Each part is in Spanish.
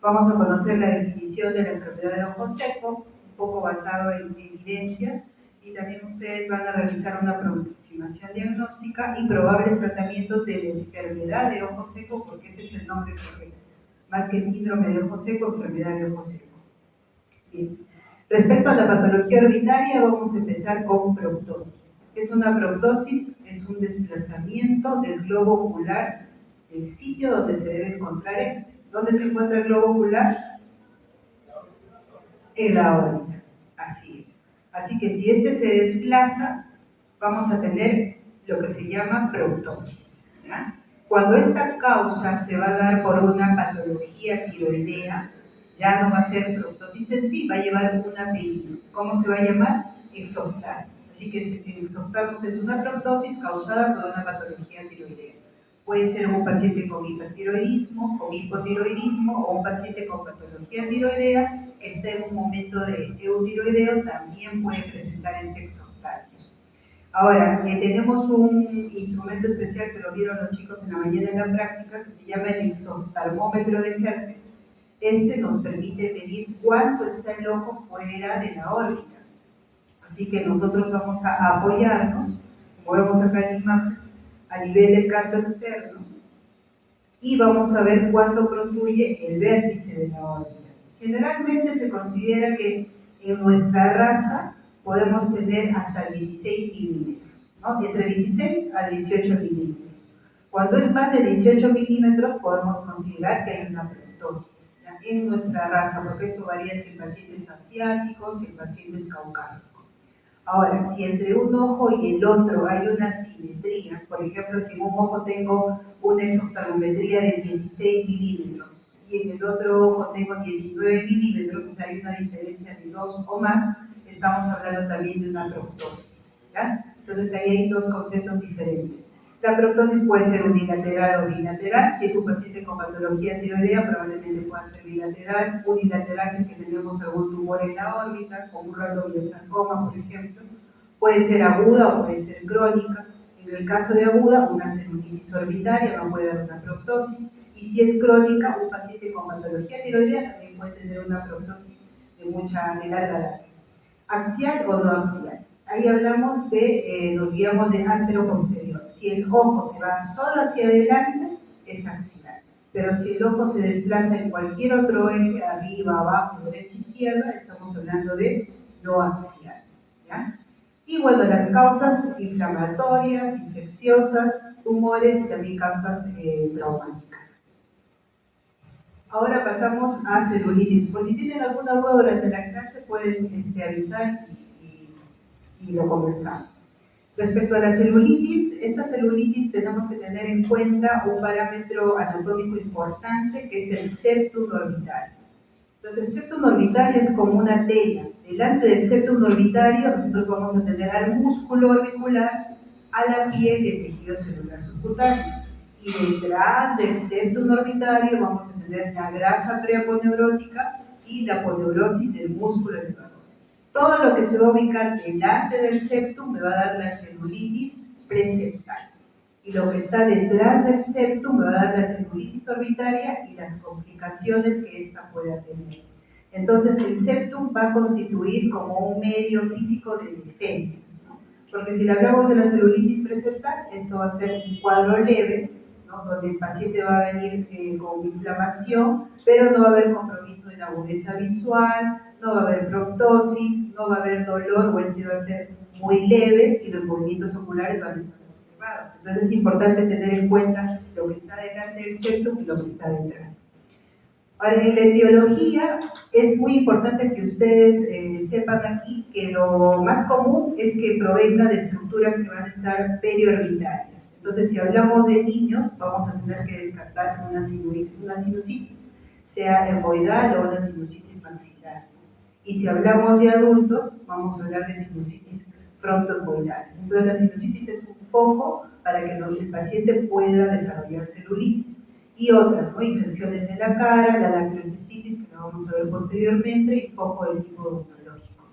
Vamos a conocer la definición de la enfermedad de ojo seco, un poco basado en evidencias, y también ustedes van a realizar una aproximación diagnóstica y probables tratamientos de la enfermedad de ojo seco, porque ese es el nombre correcto. Más que síndrome de ojo seco, enfermedad de ojo seco. Bien. Respecto a la patología orbitaria, vamos a empezar con proptosis. ¿Qué es una proptosis? Es un desplazamiento del globo ocular del sitio donde se debe encontrar este. ¿Dónde se encuentra el globo ocular? En la órbita. Así es. Así que si este se desplaza, vamos a tener lo que se llama proptosis, ¿ya? Cuando esta causa se va a dar por una patología tiroidea, ya no va a ser proptosis en sí, va a llevar un apellido. ¿Cómo se va a llamar? Exoftalmos. Así que el exoftalmos es una proptosis causada por una patología tiroidea. Puede ser un paciente con hipertiroidismo, con hipotiroidismo o un paciente con patología tiroidea que está en un momento de eutiroideo, también puede presentar este exoftalmos. Ahora, tenemos un instrumento especial que lo vieron los chicos en la mañana en la práctica que se llama el exoftalmómetro de Hertel. Este nos permite medir cuánto está el ojo fuera de la órbita. Así que nosotros vamos a apoyarnos, como vemos acá en la imagen, a nivel del canto externo y vamos a ver cuánto protruye el vértice de la órbita. Generalmente se considera que en nuestra raza podemos tener hasta 16 milímetros, ¿no? Entre 16 a 18 milímetros. Cuando es más de 18 milímetros podemos considerar que hay una proptosis en nuestra raza, porque esto varía si el paciente es asiático, si el paciente es caucásico. Ahora, si entre un ojo y el otro hay una simetría, por ejemplo, si en un ojo tengo una exoftalmometría de 16 milímetros y en el otro ojo tengo 19 milímetros, o sea, hay una diferencia de 2 o más, estamos hablando también de una proptosis, ¿ya? Entonces ahí hay dos conceptos diferentes. La proptosis puede ser unilateral o bilateral. Si es un paciente con patología tiroidea, probablemente pueda ser bilateral. Unilateral si que tenemos algún tumor en la órbita, como un radiobiosarcoma, por ejemplo. Puede ser aguda o puede ser crónica. En el caso de aguda, una celulitis orbitaria no puede dar una proptosis. Y si es crónica, un paciente con patología tiroidea también puede tener una proptosis de larga data. ¿Axial o no axial? Ahí hablamos de, nos guiamos de antero-posterior. Si el ojo se va solo hacia adelante, es axial. Pero si el ojo se desplaza en cualquier otro eje, arriba, abajo, derecha, izquierda, estamos hablando de no axial, ¿ya? Y bueno, las causas inflamatorias, infecciosas, tumores y también causas traumáticas. Ahora pasamos a celulitis. Pues si tienen alguna duda durante la clase pueden avisar y lo conversamos. Respecto a la celulitis, esta celulitis tenemos que tener en cuenta un parámetro anatómico importante que es el septum orbitario. Entonces el septum orbitario es como una tela. Delante del septum orbitario nosotros vamos a tener al músculo orbicular, a la piel y el tejido celular subcutáneo. Y detrás del septum orbitario vamos a tener la grasa preaponeurótica y la aponeurosis del músculo elevador. Todo lo que se va a ubicar delante del septum me va a dar la celulitis preseptal. Y lo que está detrás del septum me va a dar la celulitis orbitaria y las complicaciones que ésta pueda tener. Entonces el septum va a constituir como un medio físico de defensa, ¿no? Porque si le hablamos de la celulitis preseptal, esto va a ser un cuadro leve, ¿no? Donde el paciente va a venir con inflamación, pero no va a haber compromiso de la agudeza visual, no va a haber proptosis, no va a haber dolor o este va a ser muy leve y los movimientos oculares van a estar observados. Entonces es importante tener en cuenta lo que está delante del septum y lo que está detrás. Ahora, en la etiología es muy importante que ustedes sepan aquí que lo más común es que provenga de estructuras que van a estar periorbitarias. Entonces, si hablamos de niños, vamos a tener que descartar una sinusitis, sea hermoidal o una sinusitis maxilar. Y si hablamos de adultos, vamos a hablar de sinusitis frontocoidales. Entonces, la sinusitis es un foco para que el paciente pueda desarrollar celulitis. Y otras, ¿no? Infecciones en la cara, la dactilocystitis, que lo vamos a ver posteriormente, y foco de tipo odontológico.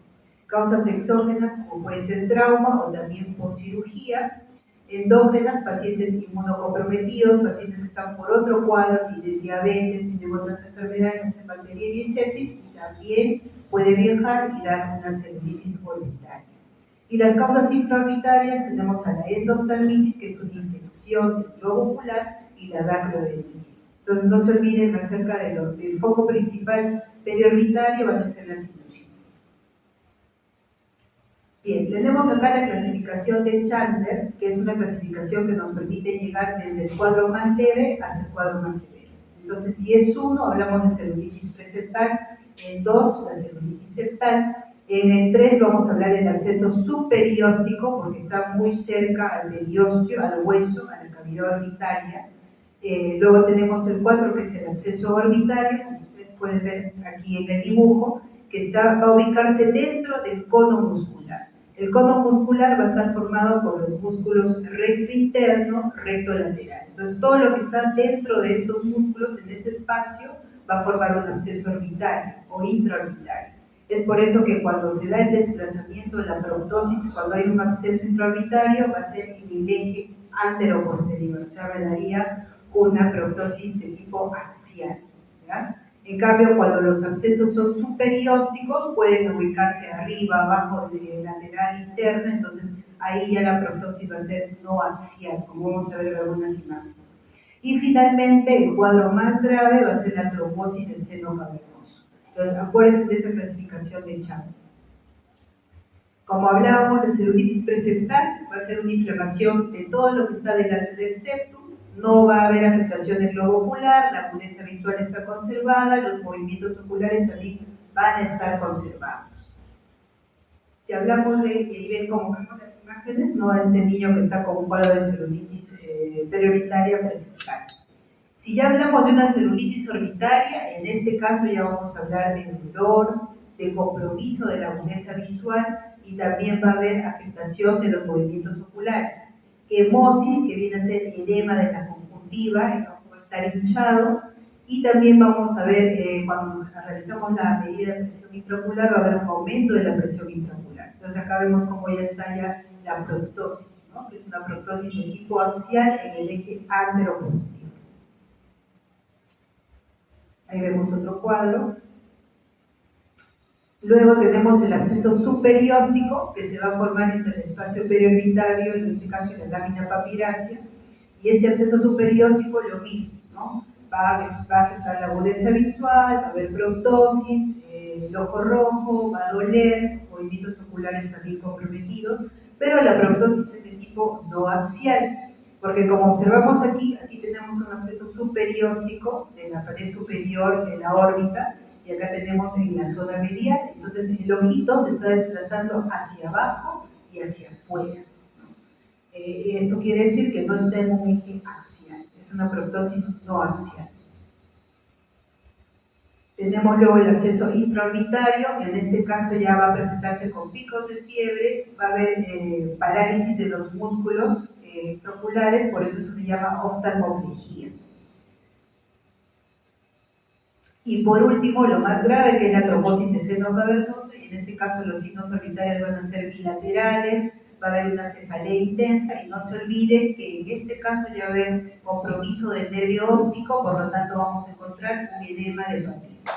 Causas exógenas, como puede ser trauma o también poscirugía, endógenas, pacientes inmunocomprometidos, pacientes que están por otro cuadro, tienen diabetes, tienen otras enfermedades, hacen bacteriemia y sepsis, y también puede viajar y dar una celulitis orbitaria. Y las causas intraorbitarias tenemos a la endoftalmitis, que es una infección del globo ocular, y la dacrodermitis. Entonces no se olviden acerca del foco principal periorbitario, van a ser las sinusitis. Bien, tenemos acá la clasificación de Chandler, que es una clasificación que nos permite llegar desde el cuadro más leve hasta el cuadro más severo. Entonces, si es 1, hablamos de celulitis preseptal, en 2, la celulitis septal, en el 3 vamos a hablar del absceso subperióstico, porque está muy cerca al periósteo, al hueso, a la cavidad orbitaria. Luego tenemos el 4, que es el absceso orbitario, como ustedes pueden ver aquí en el dibujo, que va a ubicarse dentro del cono muscular. El cono muscular va a estar formado por los músculos recto interno, recto lateral. Entonces, todo lo que está dentro de estos músculos, en ese espacio, va a formar un absceso orbitario o intraorbitario. Es por eso que cuando se da el desplazamiento, la proptosis, cuando hay un absceso intraorbitario, va a ser en el eje antero-posterior, o sea, me daría una proptosis de tipo axial, ¿ya? En cambio, cuando los abscesos son superiósticos, pueden ubicarse arriba, abajo, de lateral, interna, entonces ahí ya la proptosis va a ser no axial, como vamos a ver en algunas imágenes. Y finalmente, el cuadro más grave va a ser la trombosis del seno cavernoso. Entonces, acuérdense de esa clasificación de Chandler. Como hablábamos, la celulitis preseptal va a ser una inflamación de todo lo que está delante del septum, no va a haber afectación del globo ocular, la agudeza visual está conservada, los movimientos oculares también van a estar conservados. Si hablamos de, y ahí ven cómo vemos las imágenes, ¿no? A este niño que está con un cuadro de celulitis periorbitaria preseptal. Si ya hablamos de una celulitis orbitaria, en este caso ya vamos a hablar de dolor, de compromiso de la agudeza visual, y también va a haber afectación de los movimientos oculares. Hemosis, que viene a ser edema de la conjuntiva, el ojo va a estar hinchado, y también vamos a ver, cuando realizamos la medida de presión intraocular, va a haber un aumento de la presión intraocular. Entonces acá vemos cómo ya está ya la proptosis, ¿no? Que es una proptosis de tipo axial en el eje antero-posterior. Ahí vemos otro cuadro. Luego tenemos el absceso subperióstico, que se va a formar entre el espacio periorbitario, en este caso en la lámina papirácea, y este absceso subperióstico lo mismo, ¿no? Va a afectar la agudeza visual, va a haber proptosis, el ojo rojo, va a doler, movimientos oculares también comprometidos, pero la proptosis es de tipo no axial, porque como observamos aquí tenemos un absceso subperióstico de la pared superior de la órbita, y acá tenemos en la zona medial, entonces el ojito se está desplazando hacia abajo y hacia afuera. Esto quiere decir que no está en un eje axial, es una proptosis no axial. Tenemos luego el absceso intraorbitario, que en este caso ya va a presentarse con picos de fiebre, va a haber parálisis de los músculos extraoculares, por eso se llama oftalmoplegia. Y por último, lo más grave, que es la trombosis de seno cavernoso, y en este caso los signos orbitarios van a ser bilaterales, va a haber una cefalea intensa, y no se olviden que en este caso ya va a haber compromiso del nervio óptico, por lo tanto vamos a encontrar un edema de papila.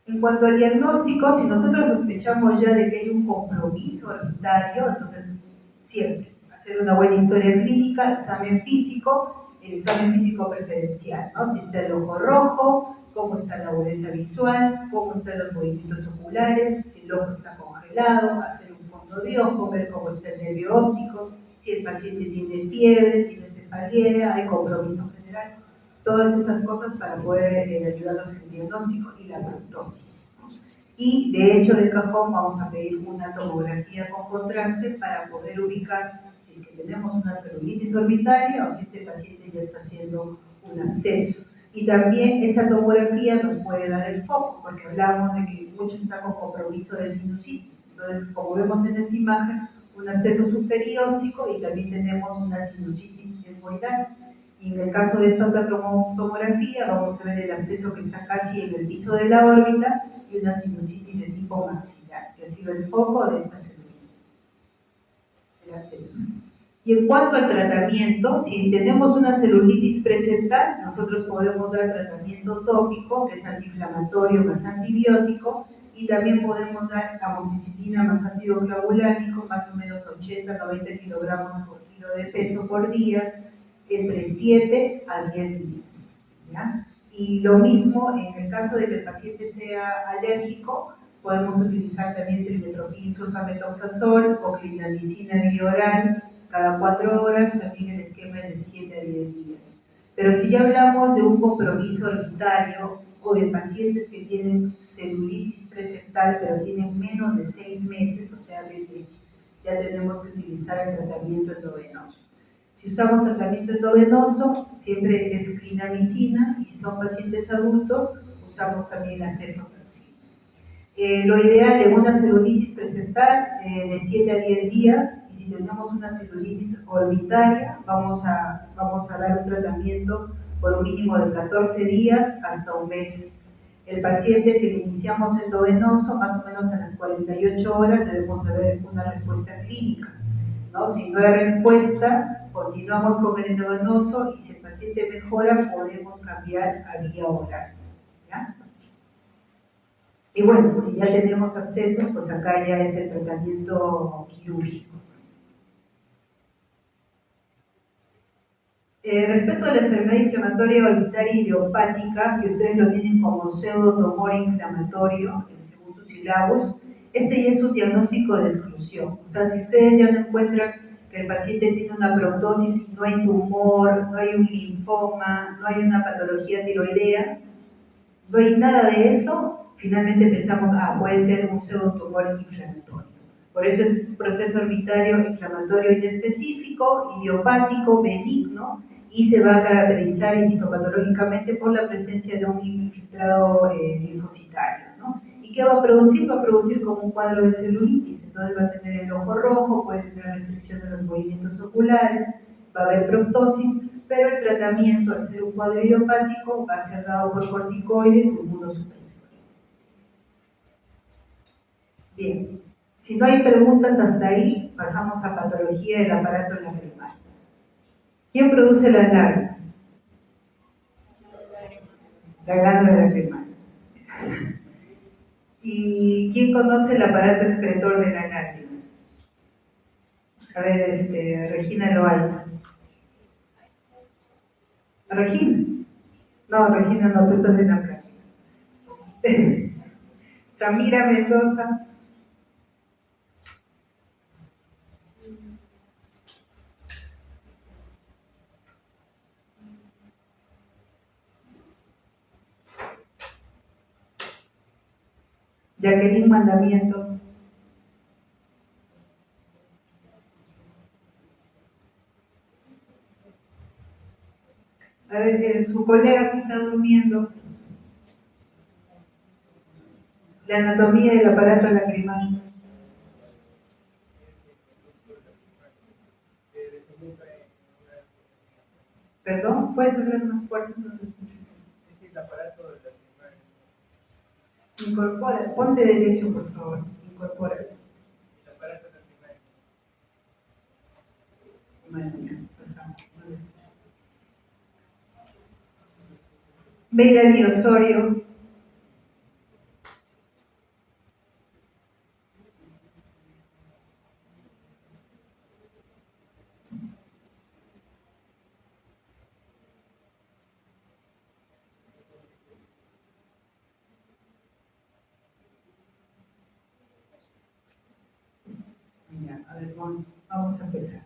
En cuanto al diagnóstico, si nosotros sospechamos ya de que hay un compromiso orbitario, entonces siempre hacer una buena historia clínica, examen físico, el examen físico preferencial, ¿no? Si está el ojo rojo, cómo está la agudeza visual, cómo están los movimientos oculares, si el ojo está congelado, hacer un fondo de ojo, ver cómo está el nervio óptico, si el paciente tiene fiebre, tiene cefalea, hay compromiso general, todas esas cosas para poder ayudarlos en el diagnóstico y la proptosis, ¿no? Y de hecho, de cajón vamos a pedir una tomografía con contraste para poder ubicar si es que tenemos una celulitis orbitaria o si este paciente ya está haciendo un absceso. Y también esa tomografía nos puede dar el foco, porque hablábamos de que mucho está con compromiso de sinusitis. Entonces, como vemos en esta imagen, un absceso subperióstico y también tenemos una sinusitis etmoidal. Y en el caso de esta otra tomografía, vamos a ver el absceso que está casi en el piso de la órbita y una sinusitis de tipo maxilar, que ha sido el foco de esta celulitis. absceso. Y en cuanto al tratamiento, si tenemos una celulitis preseptal, nosotros podemos dar tratamiento tópico, que es antiinflamatorio más antibiótico, y también podemos dar amoxicilina más ácido clavulánico, más o menos 80-90 kilogramos por kilo de peso por día, entre 7 a 10 días. ¿Ya? Y lo mismo en el caso de que el paciente sea alérgico, podemos utilizar también trimetoprim sulfametoxazol o clindamicina bioral cada 4 horas, también el esquema es de 7 a 10 días. Pero si ya hablamos de un compromiso hereditario o de pacientes que tienen celulitis preseptal pero tienen menos de 6 meses, o sea, bebés, ya tenemos que utilizar el tratamiento endovenoso. Si usamos tratamiento endovenoso, siempre es clindamicina, y si son pacientes adultos, usamos también la ceftriaxona. Lo ideal en una celulitis preseptal de 7 a 10 días, y si tenemos una celulitis orbitaria, vamos a dar un tratamiento por un mínimo de 14 días hasta un mes. El paciente, si le iniciamos endovenoso, más o menos a las 48 horas debemos ver una respuesta clínica, ¿no? Si no hay respuesta, continuamos con el endovenoso, y si el paciente mejora, podemos cambiar a vía oral, ¿ya? Y bueno, si ya tenemos abscesos, pues acá ya es el tratamiento quirúrgico. Respecto a la enfermedad inflamatoria orbitaria idiopática, que ustedes lo tienen como pseudotumor inflamatorio, según sus sílabos, este ya es un diagnóstico de exclusión. O sea, si ustedes ya no encuentran que el paciente tiene una proptosis, no hay tumor, no hay un linfoma, no hay una patología tiroidea, no hay nada de eso, finalmente pensamos, puede ser un pseudotumor inflamatorio. Por eso es un proceso orbitario inflamatorio inespecífico, idiopático, benigno, y se va a caracterizar histopatológicamente por la presencia de un infiltrado linfocitario, ¿no? ¿Y qué va a producir? Va a producir como un cuadro de celulitis. Entonces va a tener el ojo rojo, puede tener restricción de los movimientos oculares, va a haber proptosis, pero el tratamiento, al ser un cuadro idiopático, va a ser dado por corticoides o inmunosupresores. Bien, si no hay preguntas hasta ahí, pasamos a patología del aparato lacrimal. ¿Quién produce las lágrimas? La glándula lacrimal. ¿Y quién conoce el aparato excretor de la lágrima? A ver, Regina Loaiza. ¿Regina? No, Regina, no, tú estás en la práctica. Samira Mendoza. Jacqueline Mandamiento. A ver, su colega que está durmiendo. La anatomía del aparato lacrimal. ¿Perdón? ¿Puedes hablar más fuerte? No te escucho. Es el aparato lacrimal. Incorpora, ponte derecho, por favor. Incorpora. El aparato lacrimal. Bueno, ya, pasamos. No le escucho. Melanie Osorio. Ya, a ver, vamos a empezar.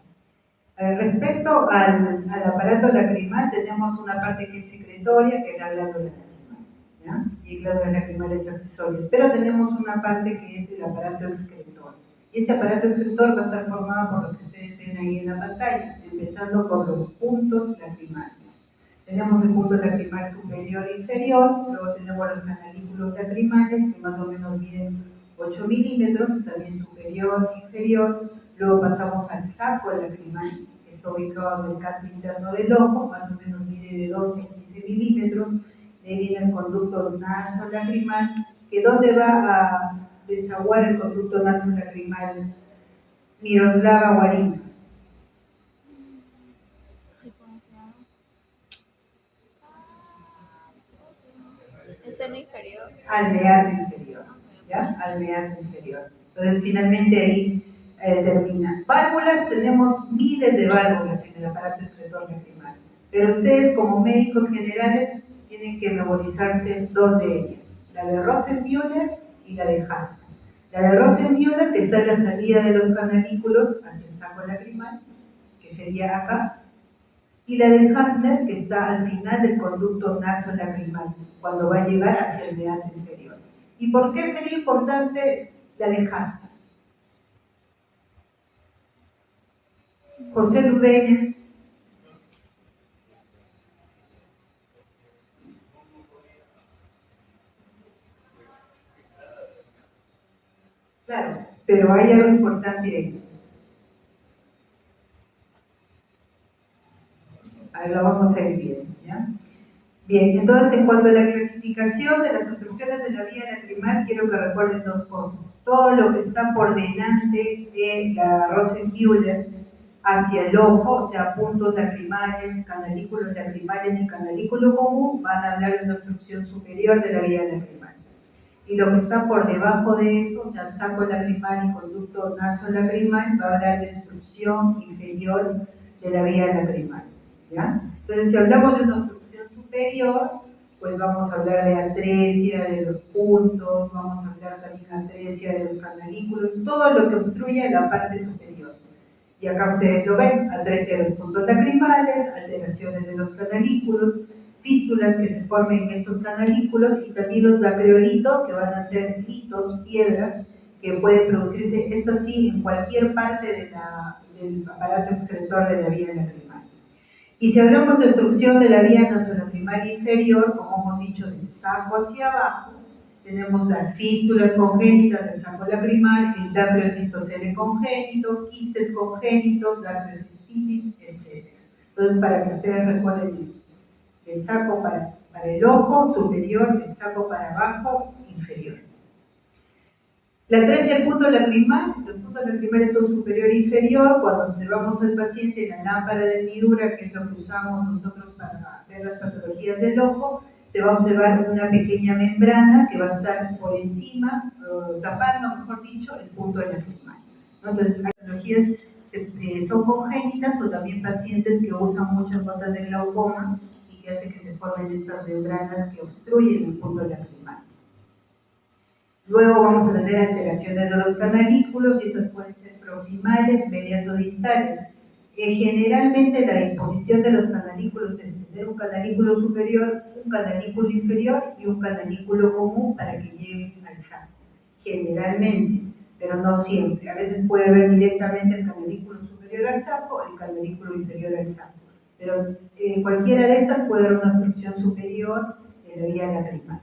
Respecto al aparato lacrimal, tenemos una parte que es secretoria, que es la glándula lacrimal, ¿ya? Y glándulas lacrimales accesorias. Pero tenemos una parte que es el aparato excretor. Y este aparato excretor va a estar formado por lo que ustedes ven ahí en la pantalla, empezando por los puntos lacrimales. Tenemos el punto lacrimal superior e inferior, luego tenemos los canalículos lacrimales, que más o menos miden 8 milímetros, también superior e inferior. Luego pasamos al saco lacrimal, que está ubicado en el canto interno del ojo, más o menos mide de 12 a 15 milímetros. De ahí viene el conducto nasolacrimal, que donde va a desaguar el conducto nasolacrimal, Miroslava Guarino. El seno inferior. Al meato inferior, ¿ya? Al meato inferior. Entonces, finalmente ahí termina. Válvulas, tenemos miles de válvulas en el aparato excretor lacrimal, pero ustedes como médicos generales tienen que memorizarse dos de ellas, la de Rosenmüller y la de Hasner. La de Rosenmüller, que está en la salida de los canalículos hacia el saco lacrimal, que sería acá, y la de Hasner, que está al final del conducto nasolacrimal, cuando va a llegar hacia el meato inferior. ¿Y por qué sería importante la de Hasner? José Ludeña. Claro, pero hay algo importante ahí. Ahí lo vamos a ir viendo, ¿ya? Bien, entonces en cuanto a la clasificación de las obstrucciones de la vía lacrimal, quiero que recuerden dos cosas. Todo lo que está por delante de la Rosenmüller hacia el ojo, o sea, puntos lacrimales, canalículos lacrimales y canalículo común, van a hablar de una obstrucción superior de la vía lacrimal. Y lo que está por debajo de eso, o sea, saco lacrimal y conducto nasolacrimal, va a hablar de obstrucción inferior de la vía lacrimal, ¿ya? Entonces, si hablamos de una obstrucción superior, pues vamos a hablar de atresia de los puntos, vamos a hablar también de atresia de los canalículos, todo lo que obstruye la parte superior. Y acá ustedes lo ven, atresia de los puntos lacrimales, alteraciones de los canalículos, fístulas que se formen en estos canalículos y también los lacreolitos, que van a ser litos, piedras, que pueden producirse, estas sí, en cualquier parte del aparato excretor de la vía lacrimal. Y si hablamos de obstrucción de la vía nasolacrimal inferior, como hemos dicho, del saco hacia abajo, tenemos las fístulas congénitas del saco lacrimal, el dacreocistocele congénito, quistes congénitos, dacreocistitis, etc. Entonces, para que ustedes recuerden eso, del saco para el ojo superior, del saco para abajo inferior. La atresia del punto lacrimal, los puntos lacrimales son superior e inferior. Cuando observamos al paciente en la lámpara de hendidura, que es lo que usamos nosotros para ver las patologías del ojo, se va a observar una pequeña membrana que va a estar por encima, tapando, mejor dicho, el punto lacrimal, ¿no? Entonces, hay patologías son congénitas o también pacientes que usan muchas gotas de glaucoma y que hace que se formen estas membranas que obstruyen el punto lacrimal. Luego vamos a tener alteraciones de los canalículos y estas pueden ser proximales, medias o distales. Generalmente la disposición de los canalículos es tener un canalículo superior, un canalículo inferior y un canalículo común para que lleguen al saco. Generalmente, pero no siempre. A veces puede haber directamente el canalículo superior al saco o el canalículo inferior al saco. Pero cualquiera de estas puede dar una obstrucción superior de la vía lacrimal.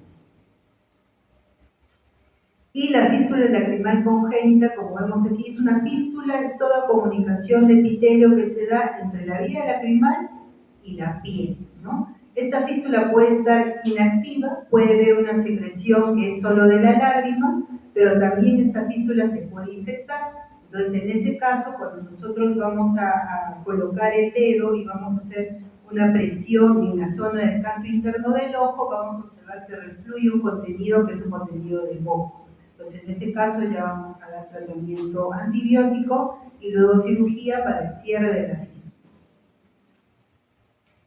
Y la fístula lacrimal congénita, como vemos aquí, es una fístula, es toda comunicación de epitelio que se da entre la vía lacrimal y la piel, ¿no? Esta fístula puede estar inactiva, puede haber una secreción que es solo de la lágrima, pero también esta fístula se puede infectar. Entonces, en ese caso, cuando nosotros vamos a colocar el dedo y vamos a hacer una presión en la zona del canto interno del ojo, vamos a observar que refluye un contenido que es un contenido de moco. Entonces, en ese caso ya vamos a dar tratamiento antibiótico y luego cirugía para el cierre de la fístula.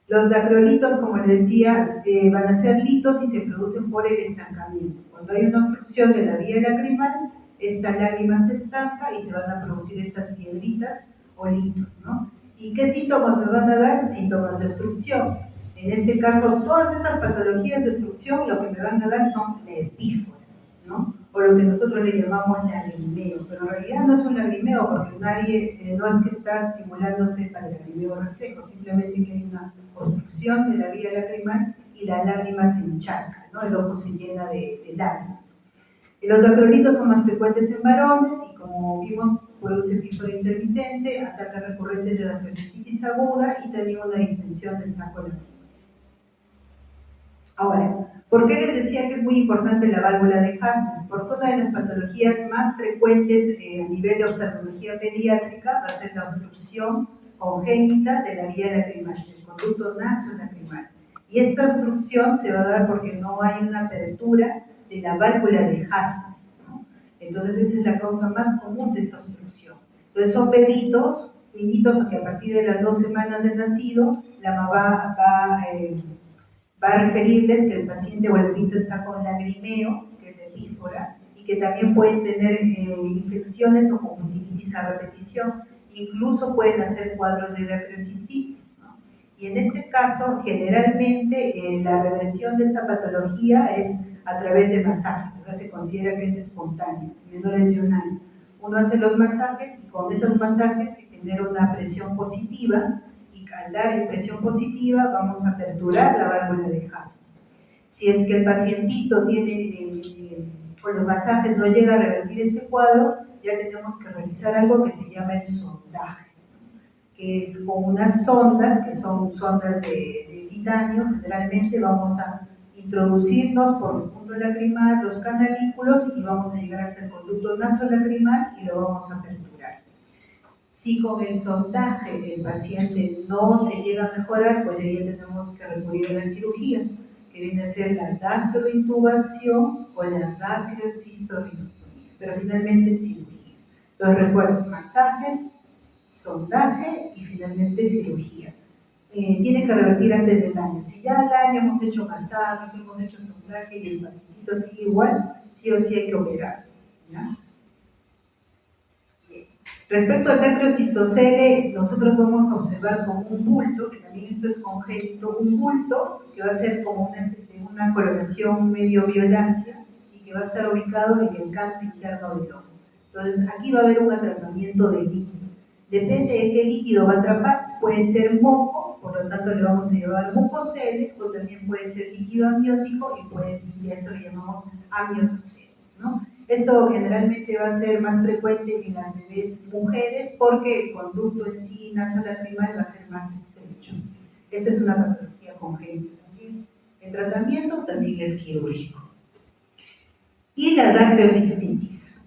Los dacreolitos, como les decía, van a ser litos y se producen por el estancamiento. Cuando hay una obstrucción de la vía lacrimal, esta lágrima se estanca y se van a producir estas piedritas o litos, ¿no? ¿Y qué síntomas me van a dar? Síntomas de obstrucción. En este caso, todas estas patologías de obstrucción lo que me van a dar son la epífora, ¿no? O lo que nosotros le llamamos lagrimeo, pero en realidad no es un lagrimeo porque nadie, no es que está estimulándose para el lagrimeo reflejo, simplemente que hay una obstrucción de la vía lacrimal y la lágrima se encharca, ¿no? El ojo se llena de lágrimas. Los dacreolitos son más frecuentes en varones y como vimos produce epífora intermitente, ataques recurrentes de dacreocistitis aguda y también una distensión del saco lacrimal. Ahora, ¿Por qué les decía que es muy importante la válvula de Hasner? Porque una de las patologías más frecuentes a nivel de oftalmología pediátrica va a ser la obstrucción congénita de la vía lacrimal, del conducto nasolacrimal. Y esta obstrucción se va a dar porque no hay una apertura de la válvula de Hasner, ¿no? Entonces esa es la causa más común de esa obstrucción. Entonces son bebitos, niñitos que a partir de las 2 semanas de nacido, la mamá va a referirles que el paciente o el bebito está con lagrimeo, que es de epífora, y que también pueden tener infecciones o conjuntivitis a repetición, incluso pueden hacer cuadros de dacrocistitis, ¿no? Y en este caso, generalmente, la reversión de esta patología es a través de masajes, o sea, se considera que es espontáneo, menores de 1 año. Uno hace los masajes y con esos masajes se genera una presión positiva, y al dar presión positiva vamos a aperturar la válvula de Hasner. Si es que el pacientito tiene, con los masajes no llega a revertir este cuadro, ya tenemos que realizar algo que se llama el sondaje, que es con unas sondas, que son sondas de titanio. Generalmente vamos a introducirnos por el punto lacrimal, los canalículos, y vamos a llegar hasta el conducto nasolacrimal y lo vamos a aperturar. Si con el sondaje el paciente no se llega a mejorar, pues ya tenemos que recurrir a la cirugía, que viene a ser la dacrointubación o la dacrocistorrinostomía, pero finalmente cirugía. Entonces recuerden, masajes, sondaje y finalmente cirugía. Tiene que revertir antes del año. Si ya al año hemos hecho masajes, hemos hecho sondaje y el pacientito sigue igual, sí o sí hay que operar, ¿ya? Respecto al dacrocistocele, nosotros vamos a observar como un bulto, que también esto es congénito, un bulto que va a ser como una coloración medio violácea y que va a estar ubicado en el canto interno del ojo. Entonces aquí va a haber un atrapamiento de líquido. Depende de qué líquido va a atrapar, puede ser moco, por lo tanto le vamos a llevar mucocele, o también puede ser líquido amniótico y a eso le llamamos amniotocele, ¿no? Esto generalmente va a ser más frecuente en las bebés mujeres porque el conducto en sí nasolacrimal va a ser más estrecho. Esta es una patología congénita. El tratamiento también es quirúrgico. Y la dacrocistitis.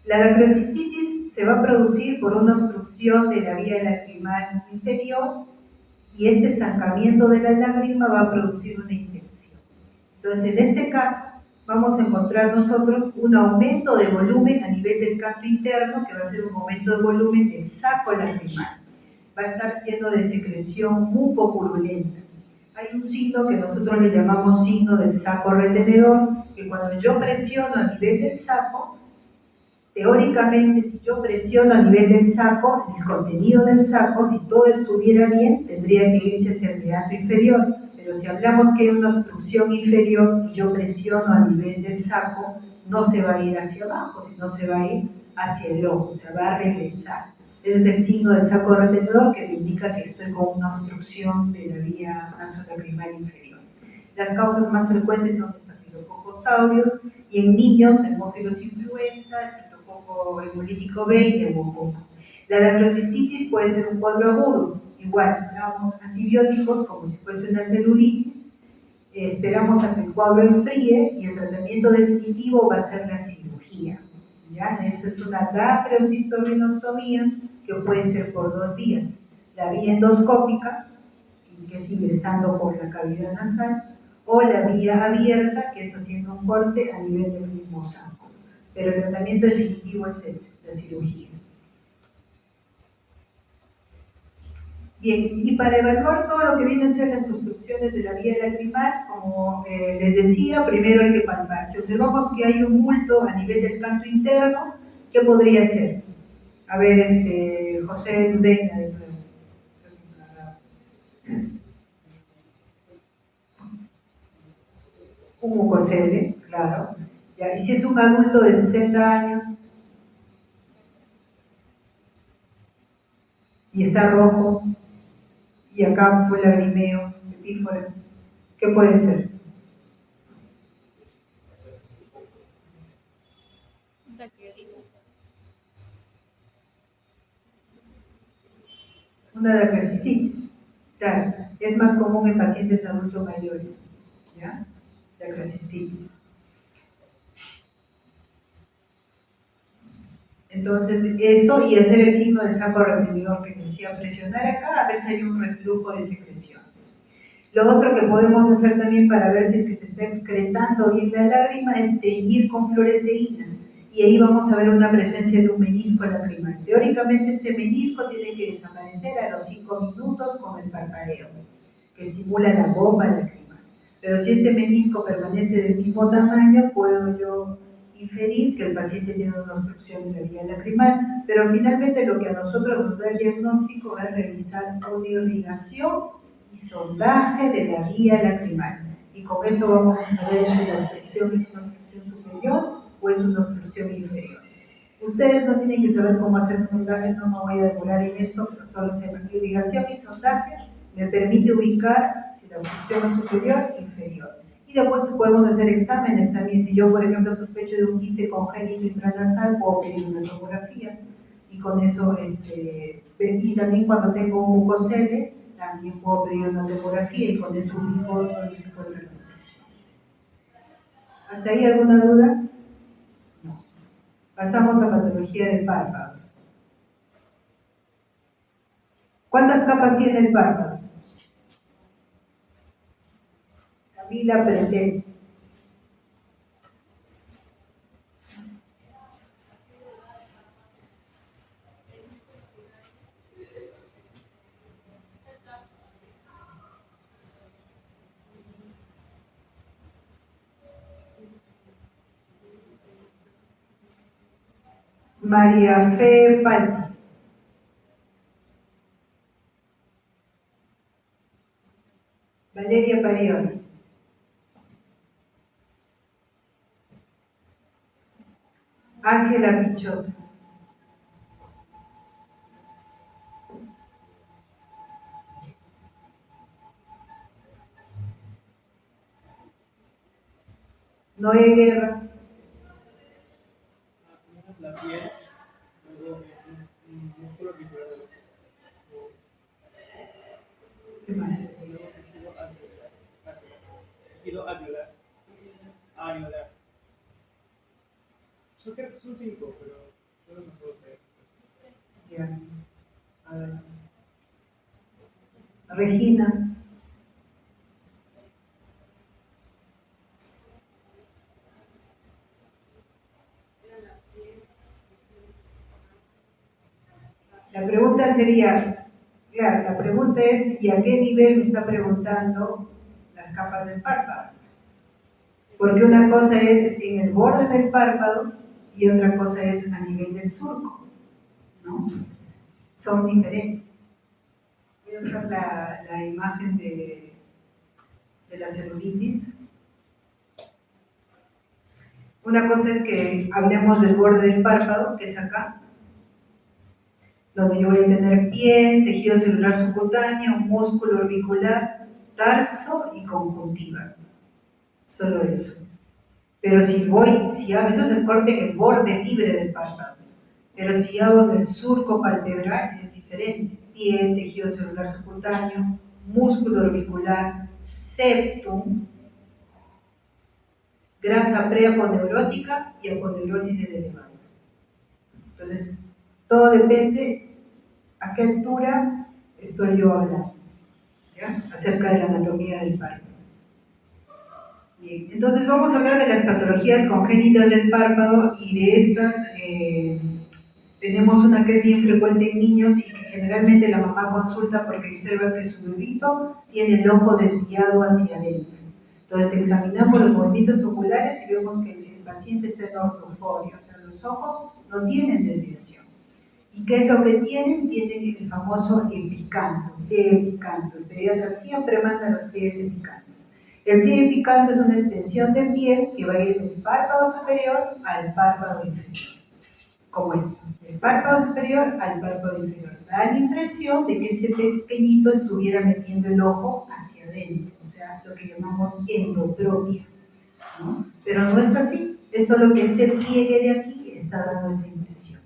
La dacrocistitis se va a producir por una obstrucción de la vía lacrimal inferior y este estancamiento de la lágrima va a producir una infección. Entonces, en este caso, vamos a encontrar nosotros un aumento de volumen a nivel del canto interno, que va a ser un aumento de volumen del saco lacrimal. Va a estar lleno de secreción mucopurulenta. Hay un signo que nosotros le llamamos signo del saco retenedor, que cuando yo presiono a nivel del saco, teóricamente, si yo presiono a nivel del saco, el contenido del saco, si todo estuviera bien, tendría que irse hacia el meato inferior. Pero si hablamos que hay una obstrucción inferior y yo presiono a nivel del saco, no se va a ir hacia abajo, sino se va a ir hacia el ojo, o sea, va a regresar. Ese es el signo del saco retenedor que me indica que estoy con una obstrucción de la vía nasolacrimal inferior. Las causas más frecuentes son estafilococos aureus y en niños, hemófilos influenza, estafilococco hemolítico B y neumococo. La dacrocistitis puede ser un cuadro agudo. Igual, damos antibióticos como si fuese una celulitis, esperamos a que el cuadro enfríe y el tratamiento definitivo va a ser la cirugía. ¿Ya? Esa es una dacrocistominostomía que puede ser por 2 vías. La vía endoscópica, que es ingresando por la cavidad nasal, o la vía abierta, que es haciendo un corte a nivel del mismo saco. Pero el tratamiento definitivo es ese, la cirugía. Bien, y para evaluar todo lo que viene a ser las obstrucciones de la vía lacrimal, como les decía, primero hay que palpar. Si observamos que hay un bulto a nivel del canto interno, ¿qué podría ser? A ver, José Ludeña de nuevo. Un mucocele, claro. Ya, y si es un adulto de 60 años y está rojo, y acá fue lagrimeo, epífora, ¿qué puede ser? Una dacrocistitis. Claro, es más común en pacientes adultos mayores, ¿ya? la acrocystitis. Entonces, eso y hacer el signo del saco reprimidor que decía, presionar acá a ver si hay un reflujo de secreciones. Lo otro que podemos hacer también para ver si es que se está excretando bien la lágrima es teñir con fluoresceína. Y ahí vamos a ver una presencia de un menisco lacrimal. Teóricamente este menisco tiene que desaparecer a los 5 minutos con el parpadeo, que estimula la bomba lacrimal. Pero si este menisco permanece del mismo tamaño, puedo yo inferir que el paciente tiene una obstrucción de la vía lacrimal, pero finalmente lo que a nosotros nos da el diagnóstico es realizar una irrigación y sondaje de la vía lacrimal. Y con eso vamos a saber si la obstrucción es una obstrucción superior o es una obstrucción inferior. Ustedes no tienen que saber cómo hacer un sondaje, no me voy a demorar en esto, pero solo sepan que irrigación y sondaje me permite ubicar si la obstrucción es superior o inferior. Y después podemos hacer exámenes también. Si yo, por ejemplo, sospecho de un quiste congénito intranasal, puedo pedir una tomografía. Y con eso, y también cuando tengo un mucocele, también puedo pedir una tomografía y con eso ubico dónde se encuentra la obstrucción. ¿Hasta ahí alguna duda? No. Pasamos a patología de párpados. ¿Cuántas capas tiene el párpado? Camila Pretel. María Fe Palti. Valeria Parioli. Ángela Pichot. Noé Guerra. La piel, luego un músculo articular del ojo. ¿Qué más? Luego tejido alveolar. Areolar. Yo creo que son 5, pero yo no me puedo creer. Ya. A ver. Regina. La pregunta sería, claro, la pregunta es, ¿y a qué nivel me está preguntando las capas del párpado? Porque una cosa es en el borde del párpado y otra cosa es a nivel del surco, ¿no? Son diferentes. Voy a usar la imagen de la celulitis. Una cosa es que hablemos del borde del párpado, que es acá, donde yo voy a tener piel, tejido celular subcutáneo, músculo orbicular, tarso y conjuntiva. Solo eso. Pero si hago, eso es el corte en el borde libre del párpado. Pero si hago en el surco palpebral es diferente. Piel, tejido celular subcutáneo, músculo orbicular, septum, grasa preaponeurótica y aponeurosis del elevado. Entonces, todo depende a qué altura estoy yo hablando, ¿ya? Acerca de la anatomía del párpado. Bien, entonces vamos a hablar de las patologías congénitas del párpado y de estas tenemos una que es bien frecuente en niños y que generalmente la mamá consulta porque observa que su bebito tiene el ojo desviado hacia adentro. Entonces examinamos los movimientos oculares y vemos que el paciente está en ortoforia, o sea, los ojos no tienen desviación. ¿Y qué es lo que tienen? Tienen el famoso epicanto, epicanto. El pediatra siempre manda los pliegues epicantos. El pliegue epicanto es una extensión de piel que va a ir del párpado superior al párpado inferior. Como esto, del párpado superior al párpado inferior. Da la impresión de que este pequeñito estuviera metiendo el ojo hacia adentro, o sea, lo que llamamos endotropia, ¿no? Pero no es así, es solo que este pliegue de aquí está dando esa impresión.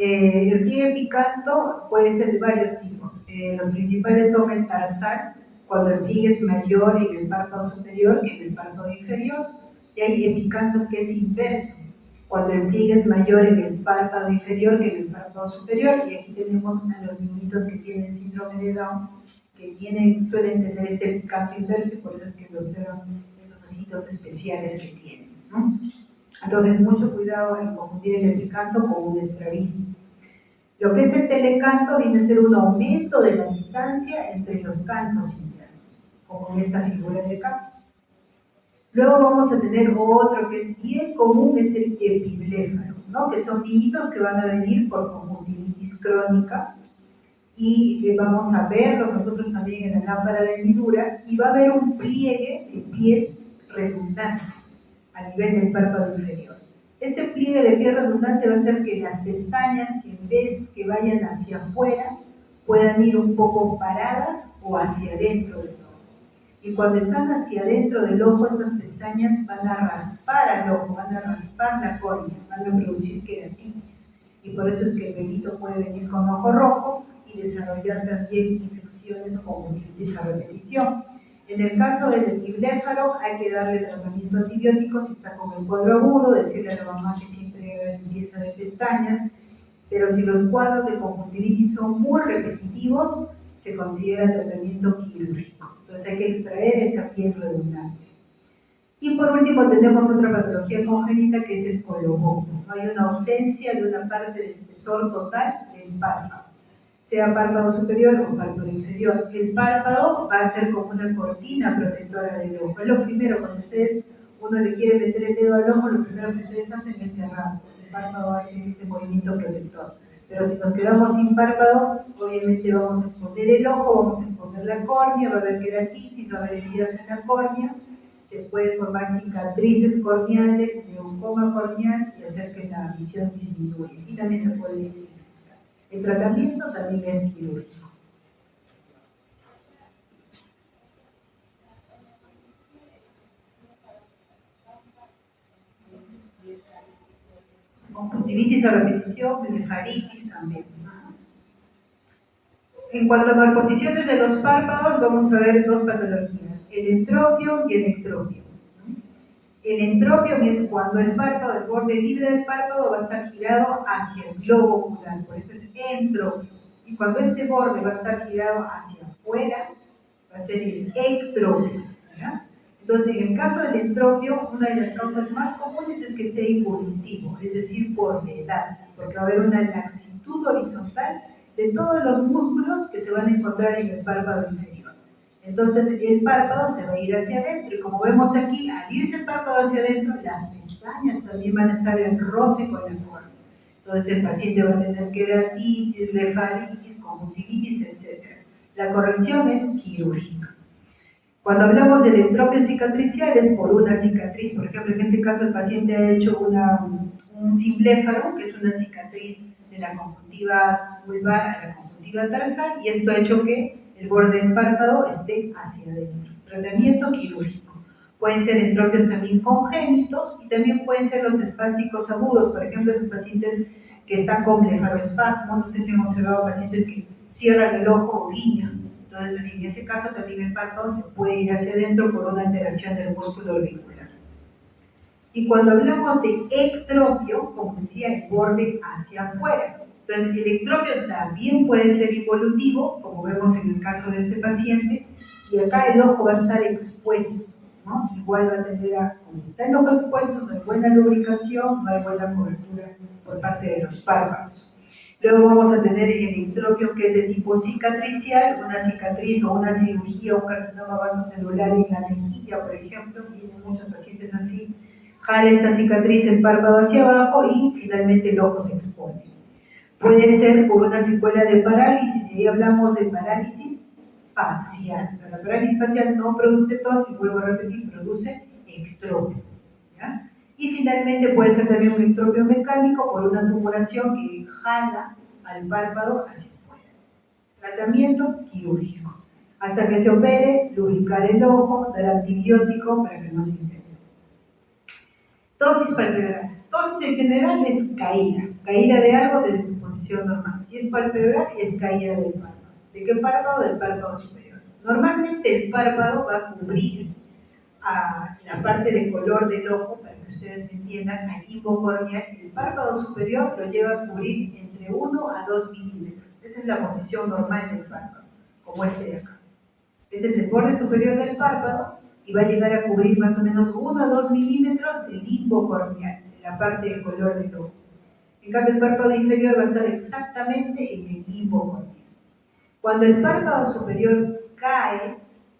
El pliegue epicanto puede ser de varios tipos. Los principales son el tarsal, cuando el pliegue es mayor en el párpado superior que en el párpado inferior. Y hay epicantos que es inverso, cuando el pliegue es mayor en el párpado inferior que en el párpado superior. Y aquí tenemos a los niñitos que tienen síndrome de Down, que suelen tener este epicanto inverso, y por eso es que lo observan esos ojitos especiales que tienen, ¿no? Entonces, mucho cuidado en confundir el epicanto con un estrabismo. Lo que es el telecanto viene a ser un aumento de la distancia entre los cantos internos, como en esta figura de acá. Luego vamos a tener otro que es bien común, es el epibléfaro, ¿no? Que son niñitos que van a venir por conjuntivitis crónica, y vamos a verlos nosotros también en la lámpara de hendidura, y va a haber un pliegue de piel redundante a nivel del párpado inferior. Este pliegue de piel redundante va a hacer que las pestañas, que en vez que vayan hacia afuera, puedan ir un poco paradas o hacia adentro del ojo. Y cuando están hacia adentro del ojo, estas pestañas van a raspar al ojo, van a raspar la córnea, van a producir queratitis. Y por eso es que el bebito puede venir con ojo rojo y desarrollar también infecciones o conjuntivitis a repetición. En el caso del epibléfaro hay que darle tratamiento antibiótico si está con el cuadro agudo, decirle a la mamá que siempre haga limpieza de pestañas, pero si los cuadros de conjuntivitis son muy repetitivos, se considera tratamiento quirúrgico. Entonces hay que extraer esa piel redundante. Y por último tenemos otra patología congénita que es el coloboma. Hay una ausencia de una parte del espesor total del párpado, sea párpado superior o párpado inferior. El párpado va a ser como una cortina protectora del ojo. Es lo primero, cuando uno le quiere meter el dedo al ojo, lo primero que ustedes hacen es cerrar. El párpado hace ese movimiento protector. Pero si nos quedamos sin párpado, obviamente vamos a exponer el ojo, vamos a exponer la córnea, va a haber queratitis, va a haber heridas en la córnea, se pueden formar cicatrices corneales, glaucoma corneal, y hacer que la visión disminuya. Y también se puede identificar. El tratamiento también es quirúrgico. Conjuntivitis a repetición, blefaritis también. En cuanto a malposiciones de los párpados, vamos a ver dos patologías, el entropion y el ectropion. El entropion es cuando el párpado, el borde libre del párpado va a estar girado hacia el globo ocular, por eso es entropion. Y cuando este borde va a estar girado hacia afuera, va a ser el ectropion, ¿verdad? Entonces, en el caso del entropio, una de las causas más comunes es que sea involutivo, es decir, por la edad, porque va a haber una laxitud horizontal de todos los músculos que se van a encontrar en el párpado inferior. Entonces, el párpado se va a ir hacia adentro, y como vemos aquí, al irse el párpado hacia adentro, las pestañas también van a estar en roce con el córnea. Entonces, el paciente va a tener queratitis, blefaritis, conjuntivitis, etc. La corrección es quirúrgica. Cuando hablamos del entropio cicatricial es por una cicatriz, por ejemplo, en este caso el paciente ha hecho un simbléfaro, que es una cicatriz de la conjuntiva vulvar a la conjuntiva tarsal, y esto ha hecho que el borde del párpado esté hacia adentro. Tratamiento quirúrgico. Pueden ser entropios también congénitos y también pueden ser los espásticos agudos, por ejemplo, esos pacientes que están con blefaroespasmo, no sé si hemos observado pacientes que cierran el ojo o guiñan. Entonces, en ese caso también el párpado se puede ir hacia adentro por una alteración del músculo auricular. Y cuando hablamos de ectropio, como decía, el borde hacia afuera. Entonces, el ectropio también puede ser involutivo, como vemos en el caso de este paciente, y acá el ojo va a estar expuesto, ¿no? Igual va a tener como está el ojo expuesto, no hay buena lubricación, no hay buena cobertura por parte de los párpados. Luego vamos a tener el ectropio, que es de tipo cicatricial, una cicatriz o una cirugía, un carcinoma vasocelular en la mejilla, por ejemplo, tienen muchos pacientes así, jala esta cicatriz el párpado hacia abajo y finalmente el ojo se expone. Puede ser por una secuela de parálisis, y ahí hablamos de parálisis facial. La parálisis facial no produce tos, y vuelvo a repetir, produce ectropio, ¿ya? Y finalmente puede ser también un ectropio mecánico por una tumoración que jala al párpado hacia afuera. Tratamiento quirúrgico. Hasta que se opere, lubricar el ojo, dar antibiótico para que no se infecte. Dosis palpebral. Dosis en general es caída de algo desde su posición normal. Si es palpebral, es caída del párpado. ¿De qué párpado? Del párpado superior. Normalmente el párpado va a cubrir a la parte de color del ojo, para que ustedes me entiendan, al limbo corneal. El párpado superior lo lleva a cubrir entre 1 a 2 milímetros. Esa es la posición normal del párpado, como este de acá. Este es el borde superior del párpado y va a llegar a cubrir más o menos 1 a 2 milímetros del limbo corneal, en la parte de color del ojo. En cambio, el párpado inferior va a estar exactamente en el limbo corneal. Cuando el párpado superior cae